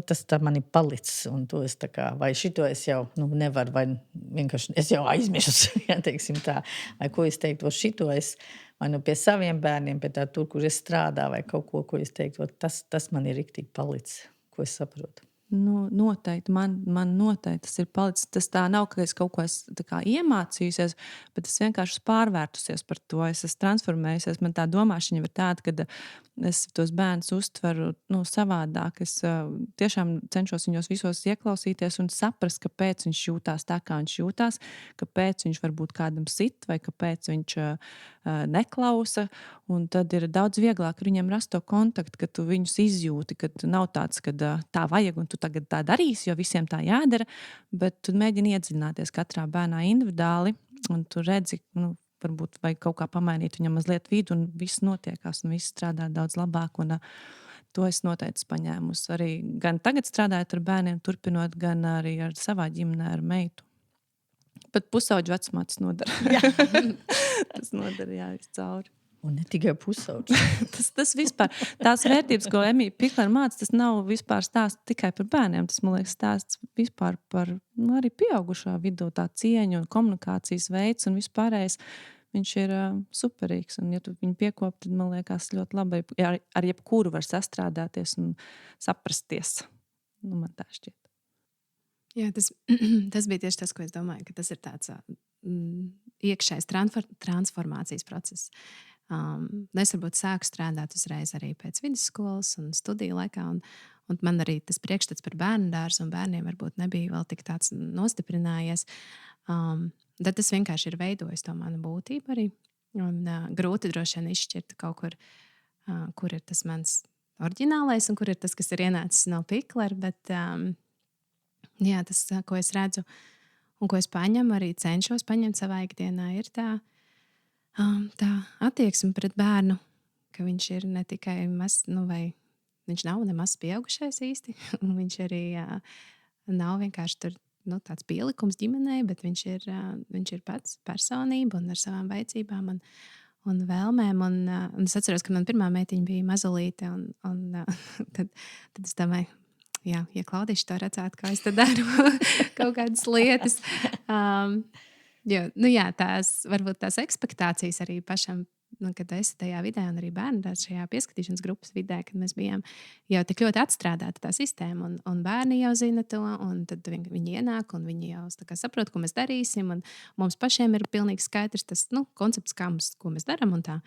tas tā man ir palicis, un to es tā kā, vai šito es jau nevaru, vai vienkārši es jau aizmirsu, ja teiksim tā, vai ko es teiktu, šito es, vai pie saviem bērniem, pie tur, kur es strādāju, vai kaut ko es teiktu, tas man ir riktīgi palicis, ko es saprotu. Noteikti, man noteikti tas ir palicis. Tas tā nav, ka es kaut ko iemācījusies, bet es vienkārši esmu pārvērtusies par to. Es esmu transformējusies. Man tā domāšana ir tāda, ka es tos bērnus uztveru savādāk. Es tiešām cenšos viņos visos ieklausīties un saprast, kāpēc viņš jūtās tā, kā viņš jūtās, kāpēc viņš varbūt kādam sit vai kāpēc viņš neklausa. Un tad ir daudz vieglāk ar viņiem rast to kontaktu, ka tu viņus izjūti, ka nav tāds, ka tā vajag un tu tagad tā darīsi, jo visiem tā jādara, bet tu mēģini iedziļināties katrā bērnā individuāli un tu redzi, varbūt vajag kaut kā pamainīt viņam mazliet vidu un viss notiekās un viss strādā daudz labāk. Un to es noteikti paņēmusi arī gan tagad strādājot ar bērniem, turpinot, gan arī ar savā ģimenē, ar meitu. Pat pusauģu vecumā tas nodara. Tas nodara, jā, viscauri. Un ne tikai pusauģi. tas vispār, tās vērtības, ko Emīļa Piklere māca, tas nav vispār stāsts tikai par bērniem. Tas, man liekas, stāsts vispār par arī pieaugušā vidū, tā cieņa un komunikācijas veids un vispārējais. Viņš ir superīgs. Un, ja tu viņu piekopi, tad man liekas ļoti labi. Ar jebkuru var sastrādāties un saprasties. Man tā šķiet. Jā, tas bija tieši tas, ko es domāju, ka tas ir tāds iekšējs transformācijas process. Es varbūt sāku strādāt uzreiz arī pēc vidusskolas un studiju laikā, un man arī tas priekšstats par bērnu dārzu un bērniem varbūt nebija vēl tik tāds nostiprinājies. Tad tas vienkārši ir veidojis to manu būtību arī. Un grūti droši vien izšķirt kaut kur ir tas mans oriģinālais un kur ir tas, kas ir ienācis no Piklera, bet jā, tas, ko es redzu un ko es paņemu, arī cenšos paņemt savā ikdienā, ir tā attieksme pret bērnu, ka viņš ir ne tikai mazs, vai viņš nav nemaz pieaugušais īsti, un viņš arī nav vienkārši tur tāds pielikums ģimenei, bet viņš ir pats personība un ar savām vajadzībām un vēlmēm. Un es atceros, ka man pirmā meitiņa bija mazulīte, un tad es domāju, jā, ja Klaudīša to redzētu, kā es daru kaut kādas lietas. Jo, varbūt tās ekspektācijas arī pašam, kad esi tajā vidē un arī bērnu šajā pieskatīšanas grupas vidē, kad mēs bijām jau tik ļoti atstrādāta tā sistēma, un bērni jau zina to, un tad viņi ienāk, un viņi jau saprot, ko mēs darīsim, un mums pašiem ir pilnīgi skaidrs tas koncepts, ko mēs darām un tā.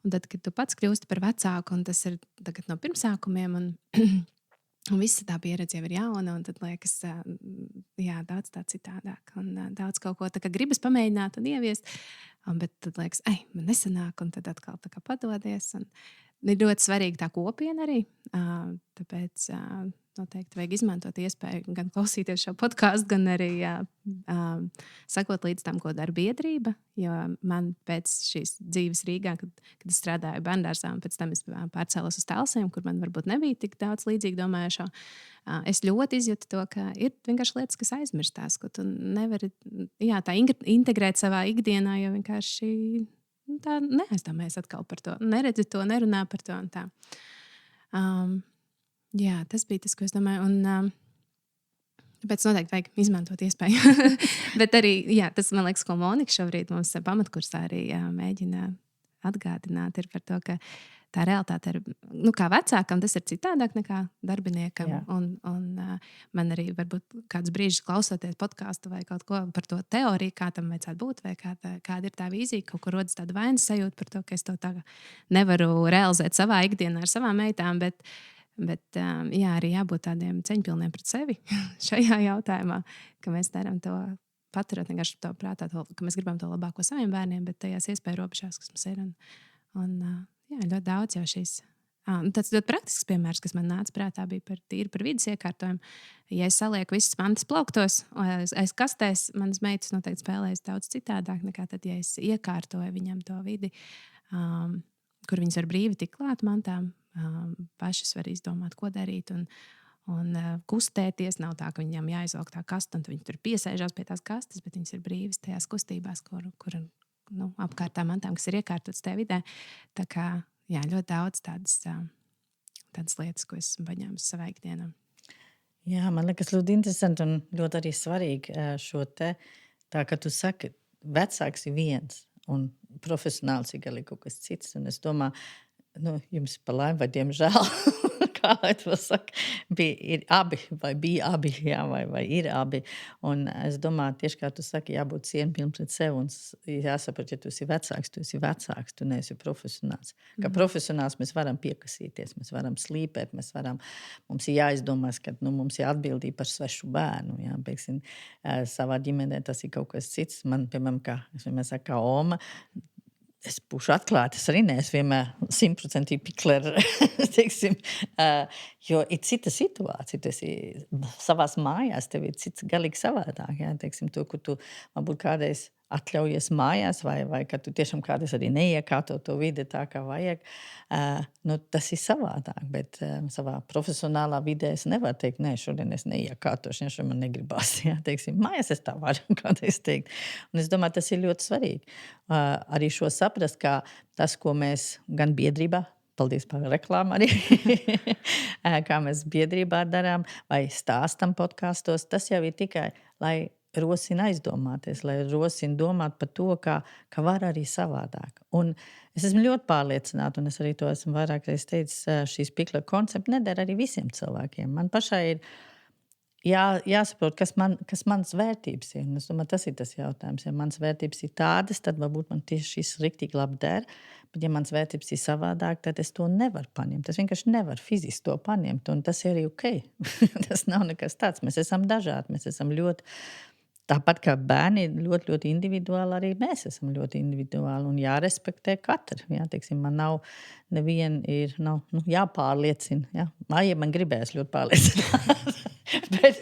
Un tad, kad tu pats kļūsti par vecāku, un tas ir tagad no pirmsākumiem, un visa tā pieredze jau ir jauna, un tad liekas, jā, daudz tā citādāk. Un daudz kaut ko tā kā gribas pamēģināt un ieviest, bet tad liekas, man nesanāk, un tad atkal tā kā padodies. Un ir ļoti svarīga tā kopiena arī, tāpēc noteikti vajag izmantot iespēju gan klausīties šo podcastu, gan arī sakot līdz tam, ko dara biedrība. Jo man pēc šīs dzīves Rīgā, kad es strādāju bērndārzā, un pēc tam es pārcēlos uz Talsiem, kur man varbūt nebija tik daudz līdzīgi domājušo, es ļoti izjūtu to, ka ir vienkārši lietas, kas aizmirstās, ko tu nevari tā integrēt savā ikdienā, jo vienkārši tā neaizdomājies atkal par to. Neredzi to, nerunā par to un tā. Jā, tas bija tas, ko es domāju. Un tāpēc noteikti vajag izmantot iespēju. Bet arī tas, man liekas, ko Monika šobrīd mums pamatkursā arī mēģina atgādināt, ir par to, ka tā realitāte ir, kā vecākam, tas ir citādāk nekā darbiniekam. Un man arī varbūt kāds brīžs klausoties podcastu vai kaut ko par to teoriju, kā tam vajadzētu būt, vai kāda ir tā vīzija, kaut kur rodas tāda vainas sajūta par to, ka es to tā nevaru realizēt savā ikdienā ar savām meitām, bet arī jābūt tādiem ceņpilniem pret sevi šajā jautājumā, ka mēs darām to paturot vienkārši to prātā, ka mēs gribam to labāko saviem bērniem, bet tajās iespēju robežās, kas mums ir. Un ļoti daudz jau šīs. Tāds ļoti praktisks piemērs, kas man nāca prātā, bija par vidas iekārtojumu. Ja es salieku visas mantas plauktos, aiz kastēs, manas meitas noteikti spēlējas daudz citādāk nekā tad, ja es iekārtoju viņam to vidi, kur viņas var brīvi tik klāt mantām, pašas var izdomāt, ko darīt un kustēties. Nav tā, ka viņam jāizvelk tā kasta, un viņi tur piesēžās pie tās kastes, bet viņas ir brīvas tajās kustībās, kur apkārt tām mantām, kas ir iekārtotas tajā vidē. Tā kā ļoti daudz tādas lietas, ko esmu paņēmusi savā ikdienā. Jā, man liekas ļoti interesanti un ļoti arī svarīgi šo te, tā ka tu saki, vecāks ir viens un profesionāls ir galīgi kaut kas cits. Un es domāju, jums pa laimi vai diemžēl, kā lai to saka, ir abi, vai bija abi, jā, vai ir abi. Un es domāju, tieši kā tu saki, jābūt cieņpiln pret sevi un jāsaprot, ja tu esi vecāks, tu neesi profesionāls. Kā profesionāls mēs varam piekasīties, mēs varam slīpēt, mums ir jāizdomās, ka mums ir atbildība par svešu bērnu. Jā, pieksim, savā ģimenē tas ir kaut kas cits. Man, piemēram, es vienmēr saku, kā oma, es būšu atklāta, es arī neesmu vienmēr 100% piklera, teiksim, jo ir cita situācija. Tu esi savās mājās, tev ir cits galīgi savādāk. Jā, teiksim, to, kur tu varbūt kādreiz atļaujies mājās, vai ka tu tiešām kādreiz arī neiekārto to vidi tā, kā vajag, tas ir savādāk. Bet savā profesionālā vidē es nevaru teikt, nē, šodien es neiekārtošu, ja šodien man negribas. Jā, teiksim, mājās es tā varu kādreiz teikt. Un es domāju, tas ir ļoti svarīgi. Arī šo saprast, kā tas, ko mēs gan biedrībā, paldies par reklāmu arī, kā mēs biedrībā darām vai stāstam podkastos, tas jau ir tikai, lai rosina aizdomāties, lai rosina domāt par to, ka var arī savādāk. Un es esmu ļoti pārliecināta, un es arī to esmu vairāk reiz teicis, šīs pikla koncepti neder arī visiem cilvēkiem. Man pašai ir jāsaprot, kas mans vērtības ir. Un es domāju, tas ir tas jautājums. Ja mans vērtības ir tādas, tad varbūt man tieši šis riktīgi labi der, bet ja mans vērtības ir savādāk, tad es to nevaru paņemt. Es vienkārši nevaru fiziski to paņemt, un tas ir arī ok. Tas nav nekas tāds. Mēs esam dažādi, mēs esam ļoti. Tāpat kā bērni ir ļoti, ļoti individuāli, arī mēs esam ļoti individuāli un jārespektē katru. Jā, teiksim, man nav jāpārliecina. Jā. Māja man gribēs ļoti pārliecināt. Bet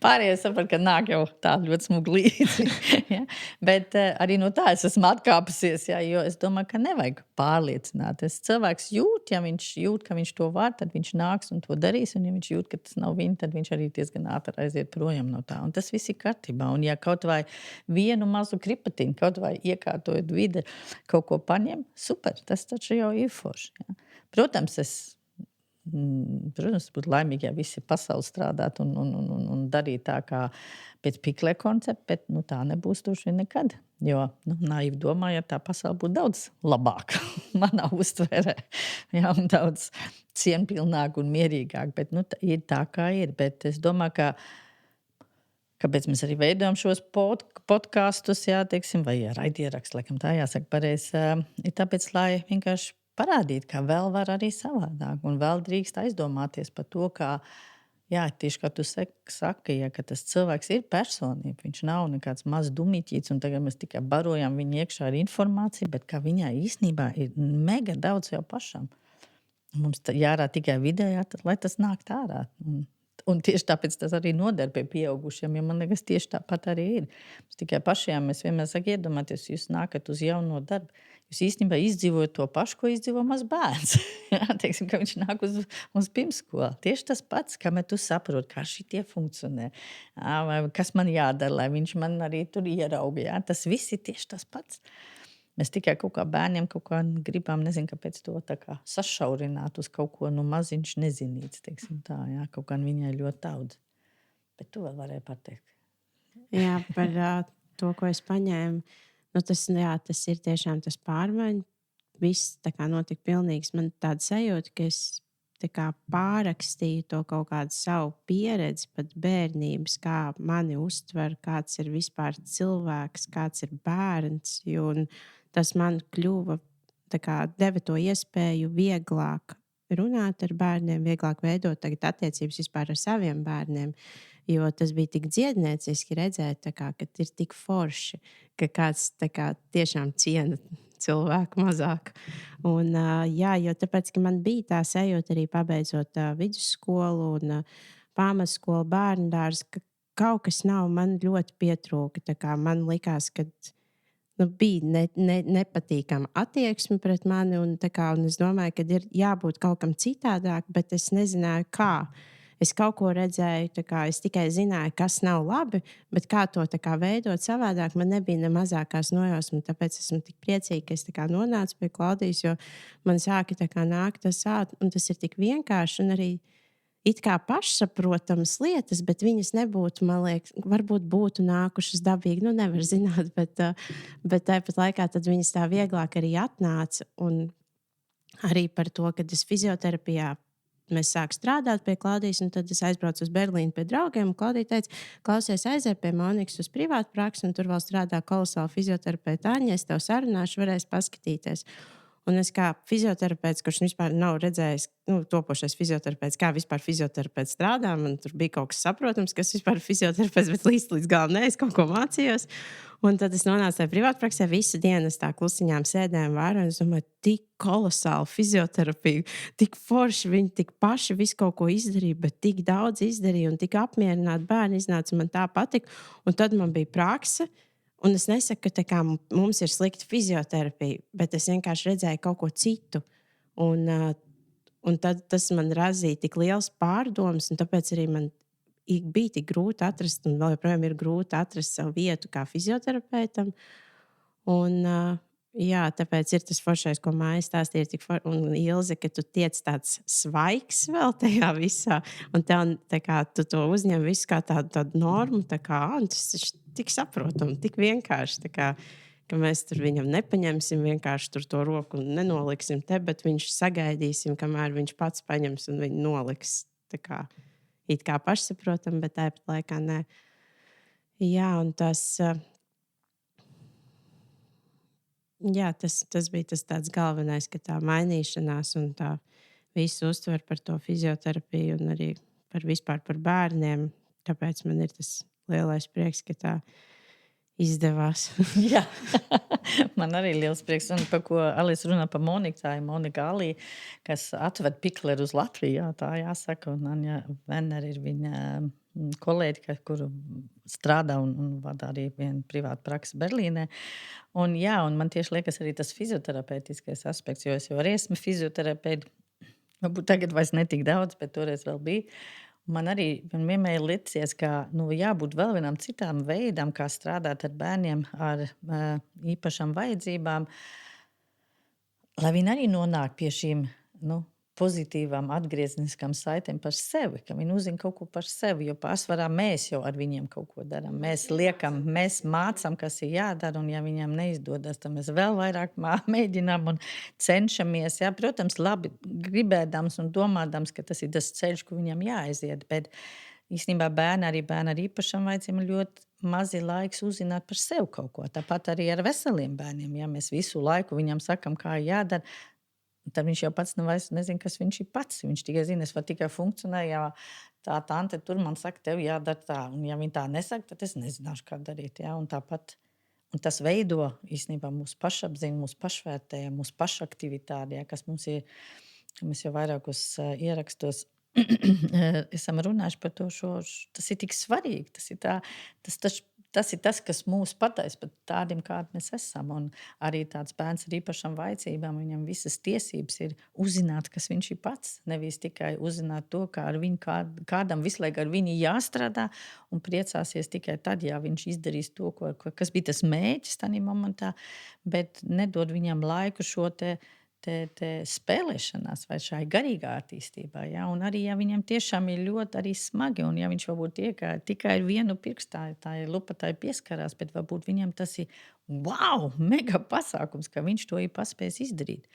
pārējie saprot, ka nāk jau tā ļoti smug līdzi. Ja? Bet arī no tā es esmu atkāpusies, ja? Jo es domāju, ka nevajag pārliecināt. Cilvēks jūt, ja viņš jūt, ka viņš to var, tad viņš nāks un to darīs. Un ja viņš jūt, ka tas nav viņa, tad viņš arī diezgan ātri aiziet projām no tā. Un tas viss ir kārtībā. Un ja kaut vai vienu mazu kripatiņu, kaut vai iekārtojot vidi, kaut ko paņem, super, tas taču jau ir forši. Ja? Protams, būtu laimīgi, ja visi pasauli strādāt un darīt tā, kā pēc piklē koncepta, bet tā nebūs droši vien nekad. Jo naivi domāju, ja tā pasauli būtu daudz labāka manā uztverē, jā, un daudz cieņpilnāk un mierīgāk, bet ir tā, kā ir. Bet es domāju, kāpēc mēs arī veidojam šos podkastus, jā, teiksim, vai raidierakstu, laikam tā jāsaka pareizi, ir tāpēc, lai vienkārši parādīt, ka vēl var arī savādāk un vēl drīkst aizdomāties par to, kā, jā, tieši kā tu saki, ja, ka tas cilvēks ir personība, viņš nav nekāds mazs dumiķīts un tagad mēs tikai barojam viņu iekšā ar informāciju, bet kā viņai īstenībā ir mega daudz jau pašam. Mums jārā tikai vidējā, lai tas nāk ārā. Un tieši tāpēc tas arī noder pie pieaugušiem, jo man liekas tieši tāpat arī ir. Mums tikai pašiem, mēs vienmēr saka, iedomāties, jūs nākat uz jauno darbu. Jūs īstenībā izdzīvojat to pašu, ko izdzīvo maz bērns. Teiksim, ka viņš nāk uz pirmskolu. Tieši tas pats, kamēr tu saproti, kā šitie funkcionē. Vai kas man jādara, lai viņš man arī tur ierauga. Tas viss ir tieši tas pats. Mēs tikai kaut kā bērniem kaut kā gribam, nezinu, kāpēc to tā kā sašaurināt uz kaut ko maziņš nezinīts, teiksim tā, jā, kaut kā viņai ļoti daudz. Bet tu vēl varēji pateikt. Jā, par to, ko es paņēmu. Tas ir tiešām tas pārmaiņu. Viss tā kā notika pilnīgs. Man tāda sajūta, ka es tā kā pārakstīju to kaut kādu savu pieredzi, pat bērnības, kā mani uztver, kāds ir vispār cilvēks, kāds ir bērns. Un tas man kļuva, tā kā deva to iespēju vieglāk runāt ar bērniem, vieglāk veidot tagad attiecības vispār ar saviem bērniem. Jo tas bija tik dziednieciski redzēt, ka ir tik forši, ka kāds tiešām ciena cilvēku mazāk. Un, jā, jo tāpēc, ka man bija tā sajūta arī pabeidzot vidusskolu un pamatskolu, bērnu dārzu, ka kaut kas nav, man ļoti pietrūka. Man likās, ka bija nepatīkama attieksme pret mani, un es domāju, ka ir jābūt kaut kam citādāk, bet es nezināju, kā. Es kaut ko redzēju, es tikai zināju, kas nav labi, bet kā to veidot savādāk, man nebija ne mazākās nojausmas. Tāpēc esmu tik priecīga, ka es nonācu pie Klaudijas, jo man sāka nākt tas āt, un tas ir tik vienkārši un arī it kā pašsaprotamas lietas, bet viņas nebūtu, man liekas, varbūt būtu nākušas dabīgi, nevar zināt, bet tāpat laikā tad viņas tā vieglāk arī atnāca. Un arī par to, ka es fizioterapijā mēs sākām strādāt pie Klaudijas, un tad es aizbraucu uz Berlīnu pie draugiem. Klaudija teica, klausies, aiziet pie Monikas uz privātu praksi, un tur vēl strādā kolosāla fizioterapeita Aņa. Es tev sarunāšu, varēsi paskatīties. Un es kā fizioterapeits, kurš vispār nav redzējis, topošais fizioterapeits, kā vispār fizioterapeits strādā, man tur bija kaut kas saprotams, kas vispār ir fizioterapeits, bet līdz galam ne, es kaut ko mācījos. Un tad es nonācu tajā privātpraksē, visu dienu es tā klusiņām sēdēju un vēroju, un es domāju, tik kolosāli fizioterapija, tik forši, viņi tik paši visu kaut ko izdarīja, bet tik daudz izdarīja un tik apmierināti bērni iznāca, man tā patika. Un tad man bija prakse. Un es nesaku, ka kā, mums ir slikta fizioterapija, bet es vienkārši redzēju kaut ko citu. Un tad tas man radīja tik liels pārdomas, un tāpēc arī man bija tik grūti atrast, un vēl joprojām ir grūti atrast savu vietu kā fizioterapeitam. Un, jā, tāpēc ir tas foršais, ko Māja stāstīja. Un Ilze, ka tu tiec tāds svaigs vēl tajā visā, un tev, kā, tu to uzņem visu kā tādu normu, tas ir tik saprotami, tik vienkārši. Kā, ka mēs tur viņam nepaņemsim, vienkārši tur to roku nenoliksim te, bet viņš sagaidīsim, kamēr viņš pats paņems un viņu noliks. Kā, it kā pašsaprotam, bet tāpat laikā nē. Jā, un tas bija tas tāds galvenais, ka tā mainīšanās un tā visu uztver par to fizioterapiju un arī vispār par bērniem. Tāpēc man ir tas lielais prieks, ka tā izdevās. Jā, man arī liels prieks. Un par ko Alisa runā par Moniku, tā ir Monika Alī, kas atved Pikleru uz Latviju, jā, tā jāsaka. Un Anja Venner ir viņa kolēģi, kuru strādā un vada arī vienu privātu praksi Berlīnē. Un jā, un man tieši liekas arī tas fizioterapeitiskais aspekts, jo es jau arī esmu fizioterapeiti. Varbūt tagad vairs netik daudz, bet toreiz vēl bija. Man arī vienmēr ir licies, ka jābūt vēl vienam citām veidam, kā strādāt ar bērniem ar īpašām vajadzībām, lai viņi arī nonāk pie šīm pozitīvām atgriezniskām saitēm par sevi, ka viņi uzzina kaut ko par sevi, jo pārsvarā mēs jau ar viņiem kaut ko darām. Mēs liekam, mēs mācām, kas ir jādara, un ja viņiem neizdodas, tad mēs vēl vairāk mēģinām un cenšamies. Jā, protams, labi gribēdams un domādams, ka tas ir tas ceļš, ko viņam jāaiziet, bet īstenībā bērni ar īpašām vajadzībām ļoti mazi laiks uzzināt par sevi kaut ko. Tāpat arī ar veseliem bērniem, ja mēs visu laiku viņam sakam, kā jādara, tad viņš jau pats nezina, kas viņš ir pats. Viņš tikai zina, es varu tikai funkcionēt, ja tā tante tur man saka, tev jādara tā. Un ja viņa tā nesaka, tad es nezināšu, kā darīt. Ja? Un tāpat, un tas veido īstenībā mūsu pašapziņu, mūsu pašvērtējumu, mūsu pašaktivitāti, ja? Kas mums ir, mēs jau vairākos ierakstos esam runājuši par to, tas ir tik svarīgi. Tas ir tas, kas mūs pataisa par tādiem, kādi mēs esam. Un arī tāds bērns ar īpašām vajadzībām, viņam visas tiesības ir uzzināt, kas viņš ir pats. Nevis tikai uzzināt to, kā ar viņu, kādam visu laiku ar viņu jāstrādā un priecāsies tikai tad, ja viņš izdarīs to, kas bija tas mērķis tajā momentā, bet nedod viņam laiku šo te spēlēšanās vai šai garīgā attīstībā. Ja? Un arī, ja viņam tiešām ir ļoti arī smagi, un ja viņš varbūt tikai ar vienu pirkstā, tā ir lupatai pieskarās, bet varbūt viņam tas ir mega pasākums, ka viņš to ir paspējis izdarīt.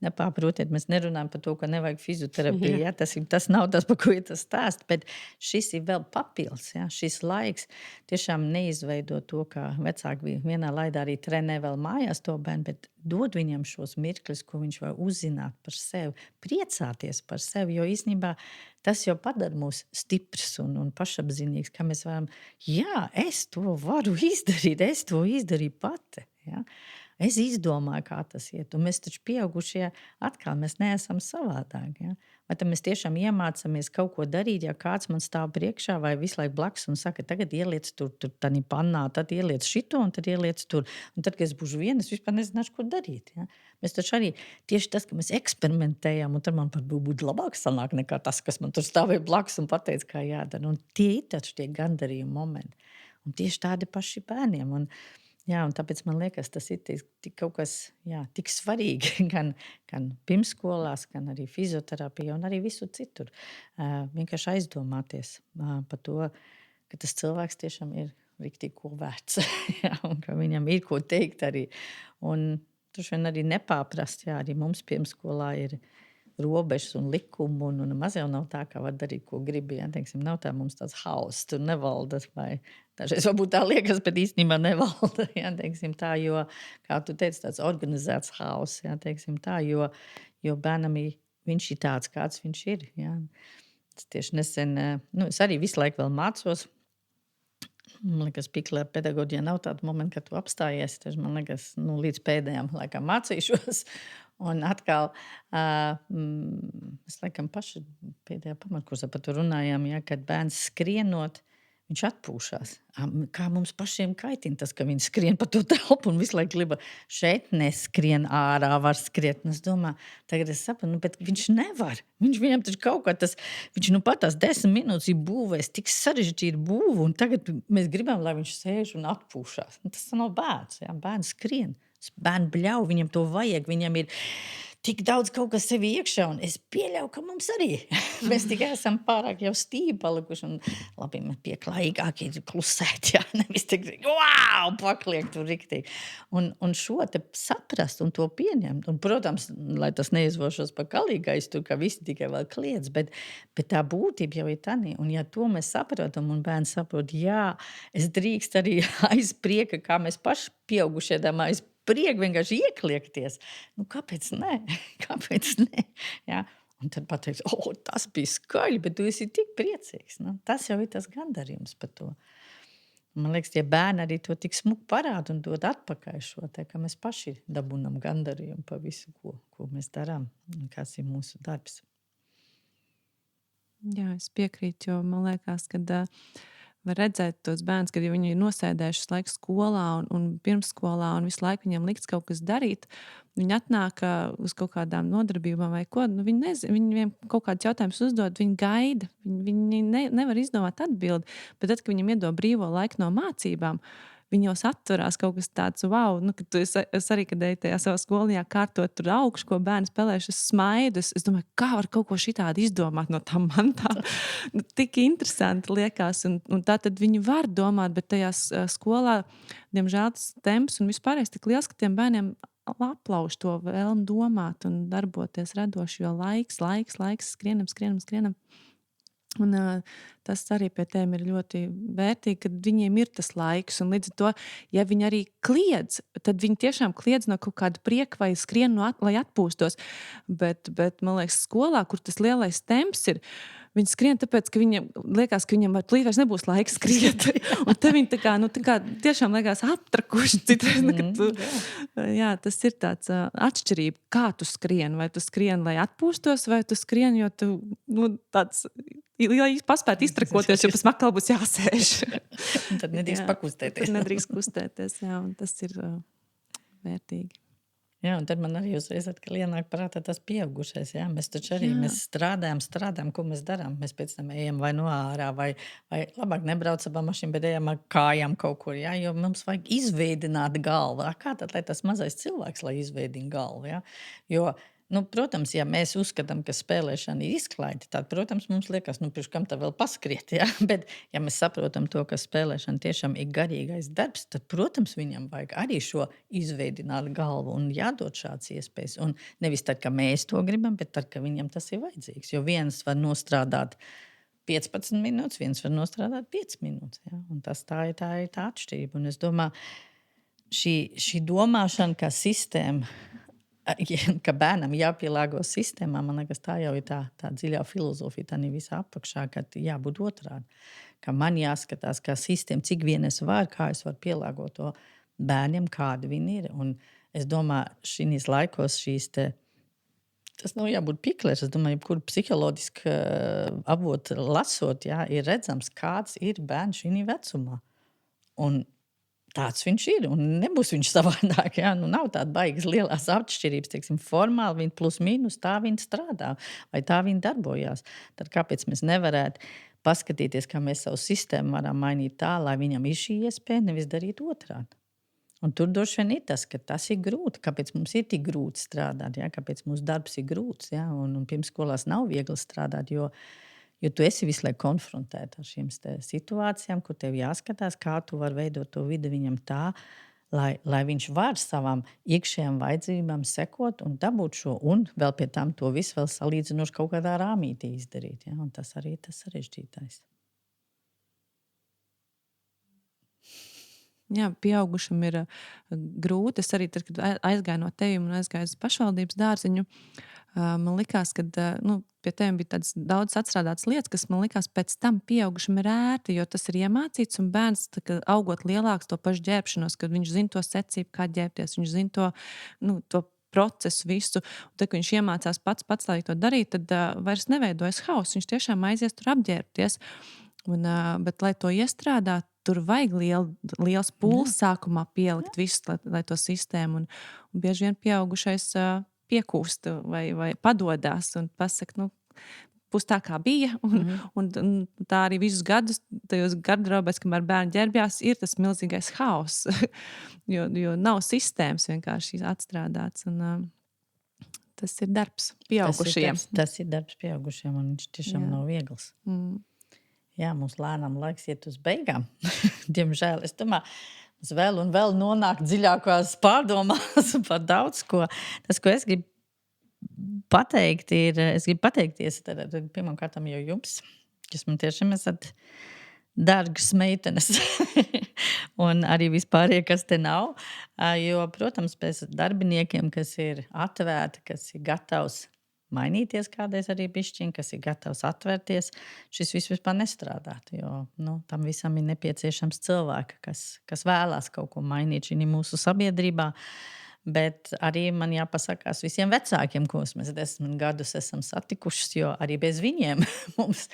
Nepārprotiet, mēs nerunājam par to, ka nevajag fizioterapiju. Ja? Tas nav tas, par ko ir tas stāsts, bet šis ir vēl papildus. Ja? Šis laiks tiešām neizveido to, kā vecāki vienā laidā arī trenē vēl mājās to bērnu, bet dod viņam šos mirkļus, ko viņš var uzzināt par sevi, priecāties par sevi, jo īstenībā tas jau padara mūs stiprs un pašapzinīgs, ka mēs varam, jā, es to varu izdarīt, es to izdarīju pati. Ja? Es izdomāju, kā tas iet, un mēs taču pieaugušie atkal, mēs neesam savādāk. Ja? Vai tad mēs tiešām iemācāmies kaut ko darīt, ja kāds man stāv priekšā vai visu laiku blakus un saka, tagad ieliec tur tādā pannā, tad ieliec šito un tad ieliec tur. Un tad, kad es būšu viena, es vispār nezināšu, ko darīt. Ja? Mēs taču arī tieši tas, ka mēs eksperimentējam, un tad man pat būtu labāk sanāk nekā tas, kas man tur stāvēja blakus un pateica, kā jādara. Un tie ir taču tie gandarījumi momenti. Un tieši tādi paši bērniem. Jā, un tāpēc man liekas, tas ir kaut kas tik svarīgi gan pirmsskolās, gan arī fizioterapijā un arī visur citur. Vienkārši aizdomāties par to, ka tas cilvēks tiešām ir riktīgi ko vērts. Jā, un ka viņam ir ko teikt arī. Un droši vien arī nepāprast, jā, arī mums pirmskolā ir robežas un likumi, un maz jau nav tā, kā var darīt, ko gribi. Ja? Teiksim, nav tā mums tāds hauss, tur nevalda, vai dažreiz varbūt tā liekas, bet īstenībā nevalda. Ja? Teiksim, tā, jo, kā tu teici, tāds organizēts hauss, ja? Teiksim, tā, jo bērnam viņš ir tāds, kāds viņš ir. Ja? Es tieši nesen, es arī visu laiku vēl mācos. Man liekas, Piklera pedagoģijā nav tāda momenta, kad tu apstājies. Taču, man liekas, līdz pēdējām laikam mācīšos. Un atkal, es laikam paši pēdējā pamatkursā par to runājām, ja, kad bērns skrienot, viņš atpūšās. Kā mums pašiem kaitina tas, ka viņi skrien pa to telpu un visu laiku grib šeit neskrien ārā, var skriet. Un es domāju, tagad es saprotu, bet viņš nevar. Viņam taču kaut kā tas, viņš pat tās 10 minūtes ir būvējis, tik sarežģīti būvu, un tagad mēs gribam, lai viņš sēž un atpūšās. Un tas nav bērns, ja, bērns skrien. Bērni bļauj, viņam to vajag, viņam ir tik daudz kaut kas sevi iekšā, un es pieļauju, ka mums arī. Mēs tikai esam pārāk jau stīvi palikuši, un labi, mēs pieklājīgāk ir klusēt, jā, nevis tik, wow, pakliek tur riktīgi. Un šo te saprast un to pieņemt, un, protams, lai tas neizvošos pa galīgais, tur, ka visi tikai vēl kliedz, bet tā būtība jau ir tādī, un ja to mēs saprotam, un bērns saprot, jā, es drīkst arī aiz prieka, kā mēs paši pieaugušie domā, aiz priek vienkārši iekliekties. Kāpēc ne? Kāpēc ne? Ja? Un tad pateiks, tas bija skaļi, bet tu esi tik priecīgs. Tas jau ir tas gandarījums par to. Man liekas, tie bērni arī to tik smuki parāda un dod atpakaļ šo te, ka mēs paši dabunam gandarījumu par visu, ko mēs darām, un kas ir mūsu darbs. Jā, es piekrītu, jo man liekas, ka var redzēt tos bērns, kad viņi ir nosēdējuši laiku skolā un pirmsskolā un visu laiku viņiem likts kaut kas darīt. Viņi atnāk uz kaut kādām nodarbībām vai ko. Viņi nezina, viņiem kaut kādus jautājumus uzdod, viņi gaida. Viņi nevar izdomāt atbildi. Bet tad, kad viņiem iedod brīvo laiku no mācībām, viņi jau atturās kaut kas tāds, wow, kad es arī, kad eju tajā savā skolā kārtot tur augšu, ko bērni spēlējuši, es smaidu. Es domāju, kā var kaut ko šitādi izdomāt no tām mantām. Tik interesanti liekas, un tā tad viņi var domāt, bet tajā skolā, diemžēl, tas temps un vispārējais tik liels, ka tiem bērniem aplauž to vēlmi domāt un darboties radoši, jo laiks, skrienam. Un tas arī pie tiem ir ļoti vērtīgi, kad viņiem ir tas laiks. Un līdz ar to, ja viņi arī kliedz, tad viņi tiešām kliedz no kaut kāda prieka vai skrien, lai atpūstos. Bet man liekas, skolā, kur tas lielais temps ir, viņi skrien tāpēc, ka viņiem liekas, ka viņiem vairs nebūs laiks skriet. Un te viņi tā kā tiešām liekas aptrakuši citreiz. Jā, tas ir tāds atšķirība, kā tu skrien. Vai tu skrien, lai atpūstos, vai tu skrien, jo tu tāds... Lai paspētu iztrakoties, jo pēc makal būs jāsēž. Tad nedrīkst pakustēties. Tad nedrīkst kustēties, jā, un tas ir vērtīgi. Jā, un tad man arī uzreiz atkal ienāk prātā tas pieaugušais. Jā? Mēs taču arī mēs strādājam, ko mēs darām. Mēs pēc tam ejam vai no ārā, vai labāk nebraucam ar mašīnu, bet ejam ar kājām kaut kur. Jā? Jo mums vajag izveidināt galvu. Kā tad, lai tas mazais cilvēks, lai izveidina galvu? Jā? Jo protams, ja mēs uzskatām, ka spēlēšana ir izklaide, tad, protams, mums liekas, pirms kam tā vēl paskriet. Ja? Bet, ja mēs saprotam to, ka spēlēšana tiešām ir garīgais darbs, tad, protams, viņam vajag arī šo izveidināt galvu un jādod šāds iespējas. Un nevis tad, ka mēs to gribam, bet tad, ka viņam tas ir vajadzīgs. Jo viens var nostrādāt 15 minūtes, viens var nostrādāt 5 minūtes. Ja? Un tas tā ir tā atšķirība. Un es domāju, šī domāšana kā sistēma, ka bērnam jāpielāgo sistēmā, man liekas, tā jau ir tā dziļā filozofija, tā visā apakšā, ka jābūt otrādi. Ka man jāskatās, kā sistēma, cik vien es varu, kā es varu pielāgot to bērniem, kādi viņi ir. Un es domāju, šīs laikos tas nav jābūt Piklers. Es domāju, kur psiholoģiski avotu lasot, jā, ir redzams, kāds ir bērns šī vecumā. Un tāds viņš ir, un nebūs viņš savādāk. Ja? Nav tāda baigas lielās atšķirības, teiksim, formāli viņi plus mīnus, tā viņi strādā, vai tā viņi darbojās. Tad kāpēc mēs nevarētu paskatīties, kā mēs savu sistēmu varam mainīt tā, lai viņam ir šī iespēja, nevis darīt otrādi. Un tur droši vien ir tas, ka tas ir grūti. Kāpēc mums ir tik grūti strādāt? Ja? Kāpēc mūsu darbs ir grūts? Ja? Un pirmsskolās nav viegli strādāt, jo tu esi visu laiku konfrontēta ar šīm situācijām, kur tev jāskatās, kā tu vari veidot to vidi viņam tā, lai viņš var savām iekšējām vajadzībām sekot un dabūt šo, un vēl pie tam to visu vēl salīdzinoši kaut kādā rāmītī izdarīt. Ja? Un tas arī tas sarežģītais. Jā, pieaugušam ir grūti. Es arī, tad, kad aizgāju no tevim un aizgāju uz pašvaldības dārziņu, man likās, ka pie tevim bija tādas daudz atstrādātas lietas, kas man likās pēc tam pieaugušam ir ērti, jo tas ir iemācīts, un bērns, augot lielāks, to pašu ģērbšanos, kad viņš zina to secību, kā ģērbties, viņš zina to procesu visu, un tad, kad viņš iemācās pats lai to darīt, tad vairs neveidojas hauss, viņš tiešām aizies tur apģērbties. Bet, lai to iestrādāt, tur vajag liels pūles sākumā pielikt visu, lai to sistēmu. Un bieži vien pieaugušais piekūst vai padodās un pasaka, būs tā, kā bija. Un tā arī visus gadus, tajos garderobēs, kamēr bērni ģērbjās, ir tas milzīgais hauss. jo nav sistēmas vienkārši atstrādāts. Un, tas ir darbs pieaugušiem. Tas ir darbs pieaugušiem, un viņš tiešām nav viegls. Jā, mums lēnām laiks iet uz beigām. Diemžēl, es domāju, mums vēl un vēl nonāk dziļākās pārdomās par daudz ko. Tas, ko es gribu pateikt, es gribu pateikties pirmām kārtām jau jums, kas man tiešām esat dārgas meitenes. Un arī vispārie, kas te nav. Jo, protams, pēc darbiniekiem, kas ir atvērti, kas ir gatavs mainīties kādreiz arī bišķiņ, kas ir gatavs atvērties, šis vispār nestrādāt, jo tam visam ir nepieciešams cilvēki, kas vēlās kaut ko mainīt šī mūsu sabiedrībā, bet arī man jāpasakās visiem vecākiem, ko mēs 10 gadus esam satikušas, jo arī bez viņiem mums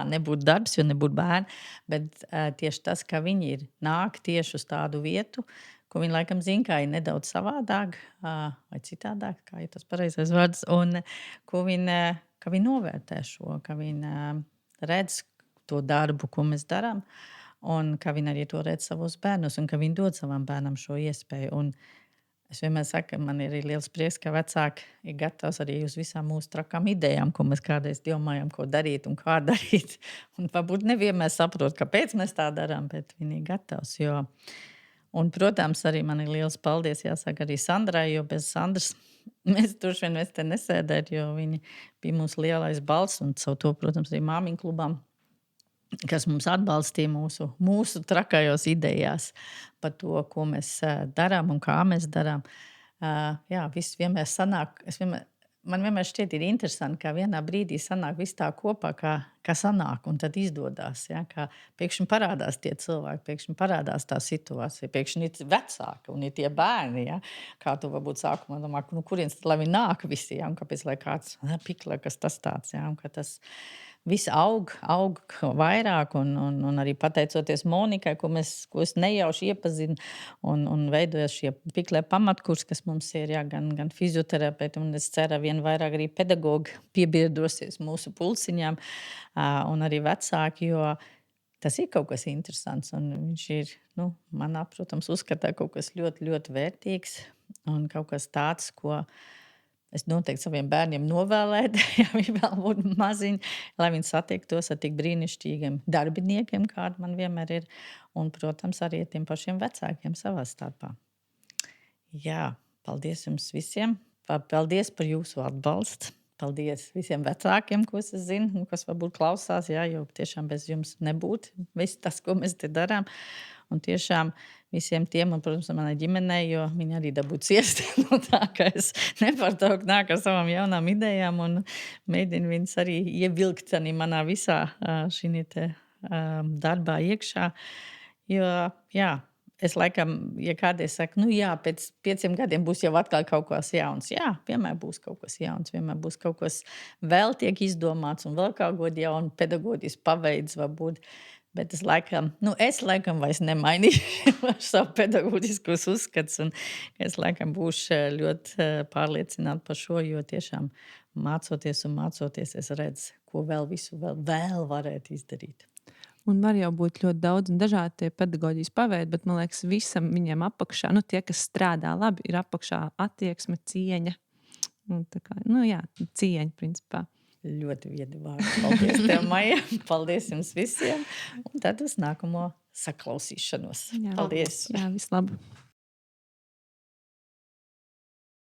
nebūtu darbs, jo nebūtu bērni, bet tieši tas, ka viņi nāk tieši uz tādu vietu, ko viņi laikam zina, kā ir nedaudz savādāk vai citādāk, kā ir tas pareizais vārds, un ka viņi novērtē šo, ka viņi redz to darbu, ko mēs darām, un ka viņi arī to redz savos bērnus, un ka viņi dod savam bērnam šo iespēju. Un es vienmēr saku, man ir liels prieks, ka vecāki ir gatavs arī uz visām mūsu trakām idejām, ko mēs kādreiz domājam, ko darīt un kā darīt. Un varbūt nevienmēr saprot, kāpēc mēs tā darām, bet viņi ir gatavs, jo... Un, protams, arī man ir liels paldies, jāsaka arī Sandrai, jo bez Sandras mēs te nesēdētu, jo viņa bija mūsu lielais balss un savu to, protams, arī māmiņu klubām, kas mums atbalstīja mūsu trakajos idejās par to, ko mēs darām un kā mēs darām. Jā, viss vienmēr sanāk, man vienmēr šķiet ir interesanti, kā vienā brīdī sanāk viss tā kopā, kā sanāk, un tad izdodās, ja, kā pēkšņi parādās tie cilvēki, pēkšņi parādās tā situācija, pēkšņi ir vecāki un ir tie bērni, ja, kā tu varbūt sākumā domā, kurienes tad, lai viņi nāk visi, ja, un kāpēc, lai kāds pikle, kas tas tāds, ja, un ka tas viss aug vairāk, un arī pateicoties Monikai, ko es nejauši iepazinu, un veidojas šie piklē pamatkurs, kas mums ir, jā, gan fizioterapeiti, un es ceru, vien vairāk arī pedagogi piebiedrosies mūsu pulsiņām, un arī vecāki, jo tas ir kaut kas interesants, un viņš ir, manā, protams, uzskatā kaut kas ļoti, ļoti vērtīgs, un kaut kas tāds, ko es noteikti saviem bērniem novēlētu, ja viņi vēl būtu maziņi, lai viņi satiektos ar tik brīnišķīgiem darbiniekiem, kādi man vienmēr ir, un, protams, arī tiem pašiem vecākiem savā starpā. Jā, paldies jums visiem, paldies par jūsu atbalstu, paldies visiem vecākiem, ko es zinu, kas varbūt klausās, jā, jo tiešām bez jums nebūtu viss tas, ko mēs te darām, un tiešām visiem tiem, un, protams, manai ģimenei, jo viņi arī dabūtu ciest no tā, ka es nepārtraukti nāku ar savām jaunām idejām un mēģinu viņas arī ievilkt arī manā visā šī te darbā iekšā. Jo, jā, es laikam, ja kādreiz saku, jā, pēc 5 gadiem būs jau atkal kaut kas jauns. Jā, vienmēr būs kaut kas jauns, vienmēr būs kaut kas vēl tiek izdomāts un vēl kaut ko jaunu pedagoģiski paveids varbūt. Bet es laikam vairs nemainīšu savu pedagoģiskos uzskats, un es laikam būšu ļoti pārliecināta par šo, jo tiešām mācoties, es redzu, ko vēl varētu izdarīt. Un var jau būt ļoti daudz un dažādi tie pedagoģijas paveidi, bet man liekas, visam viņiem apakšā, tie, kas strādā labi, ir apakšā attieksme, cieņa. Tā kā, jā, cieņa principā. Ļoti viedi vārdi. Paldies tev, Maija. Paldies jums visiem. Un tad uz nākamo saklausīšanos. Jā, paldies. Jā, vislabāk.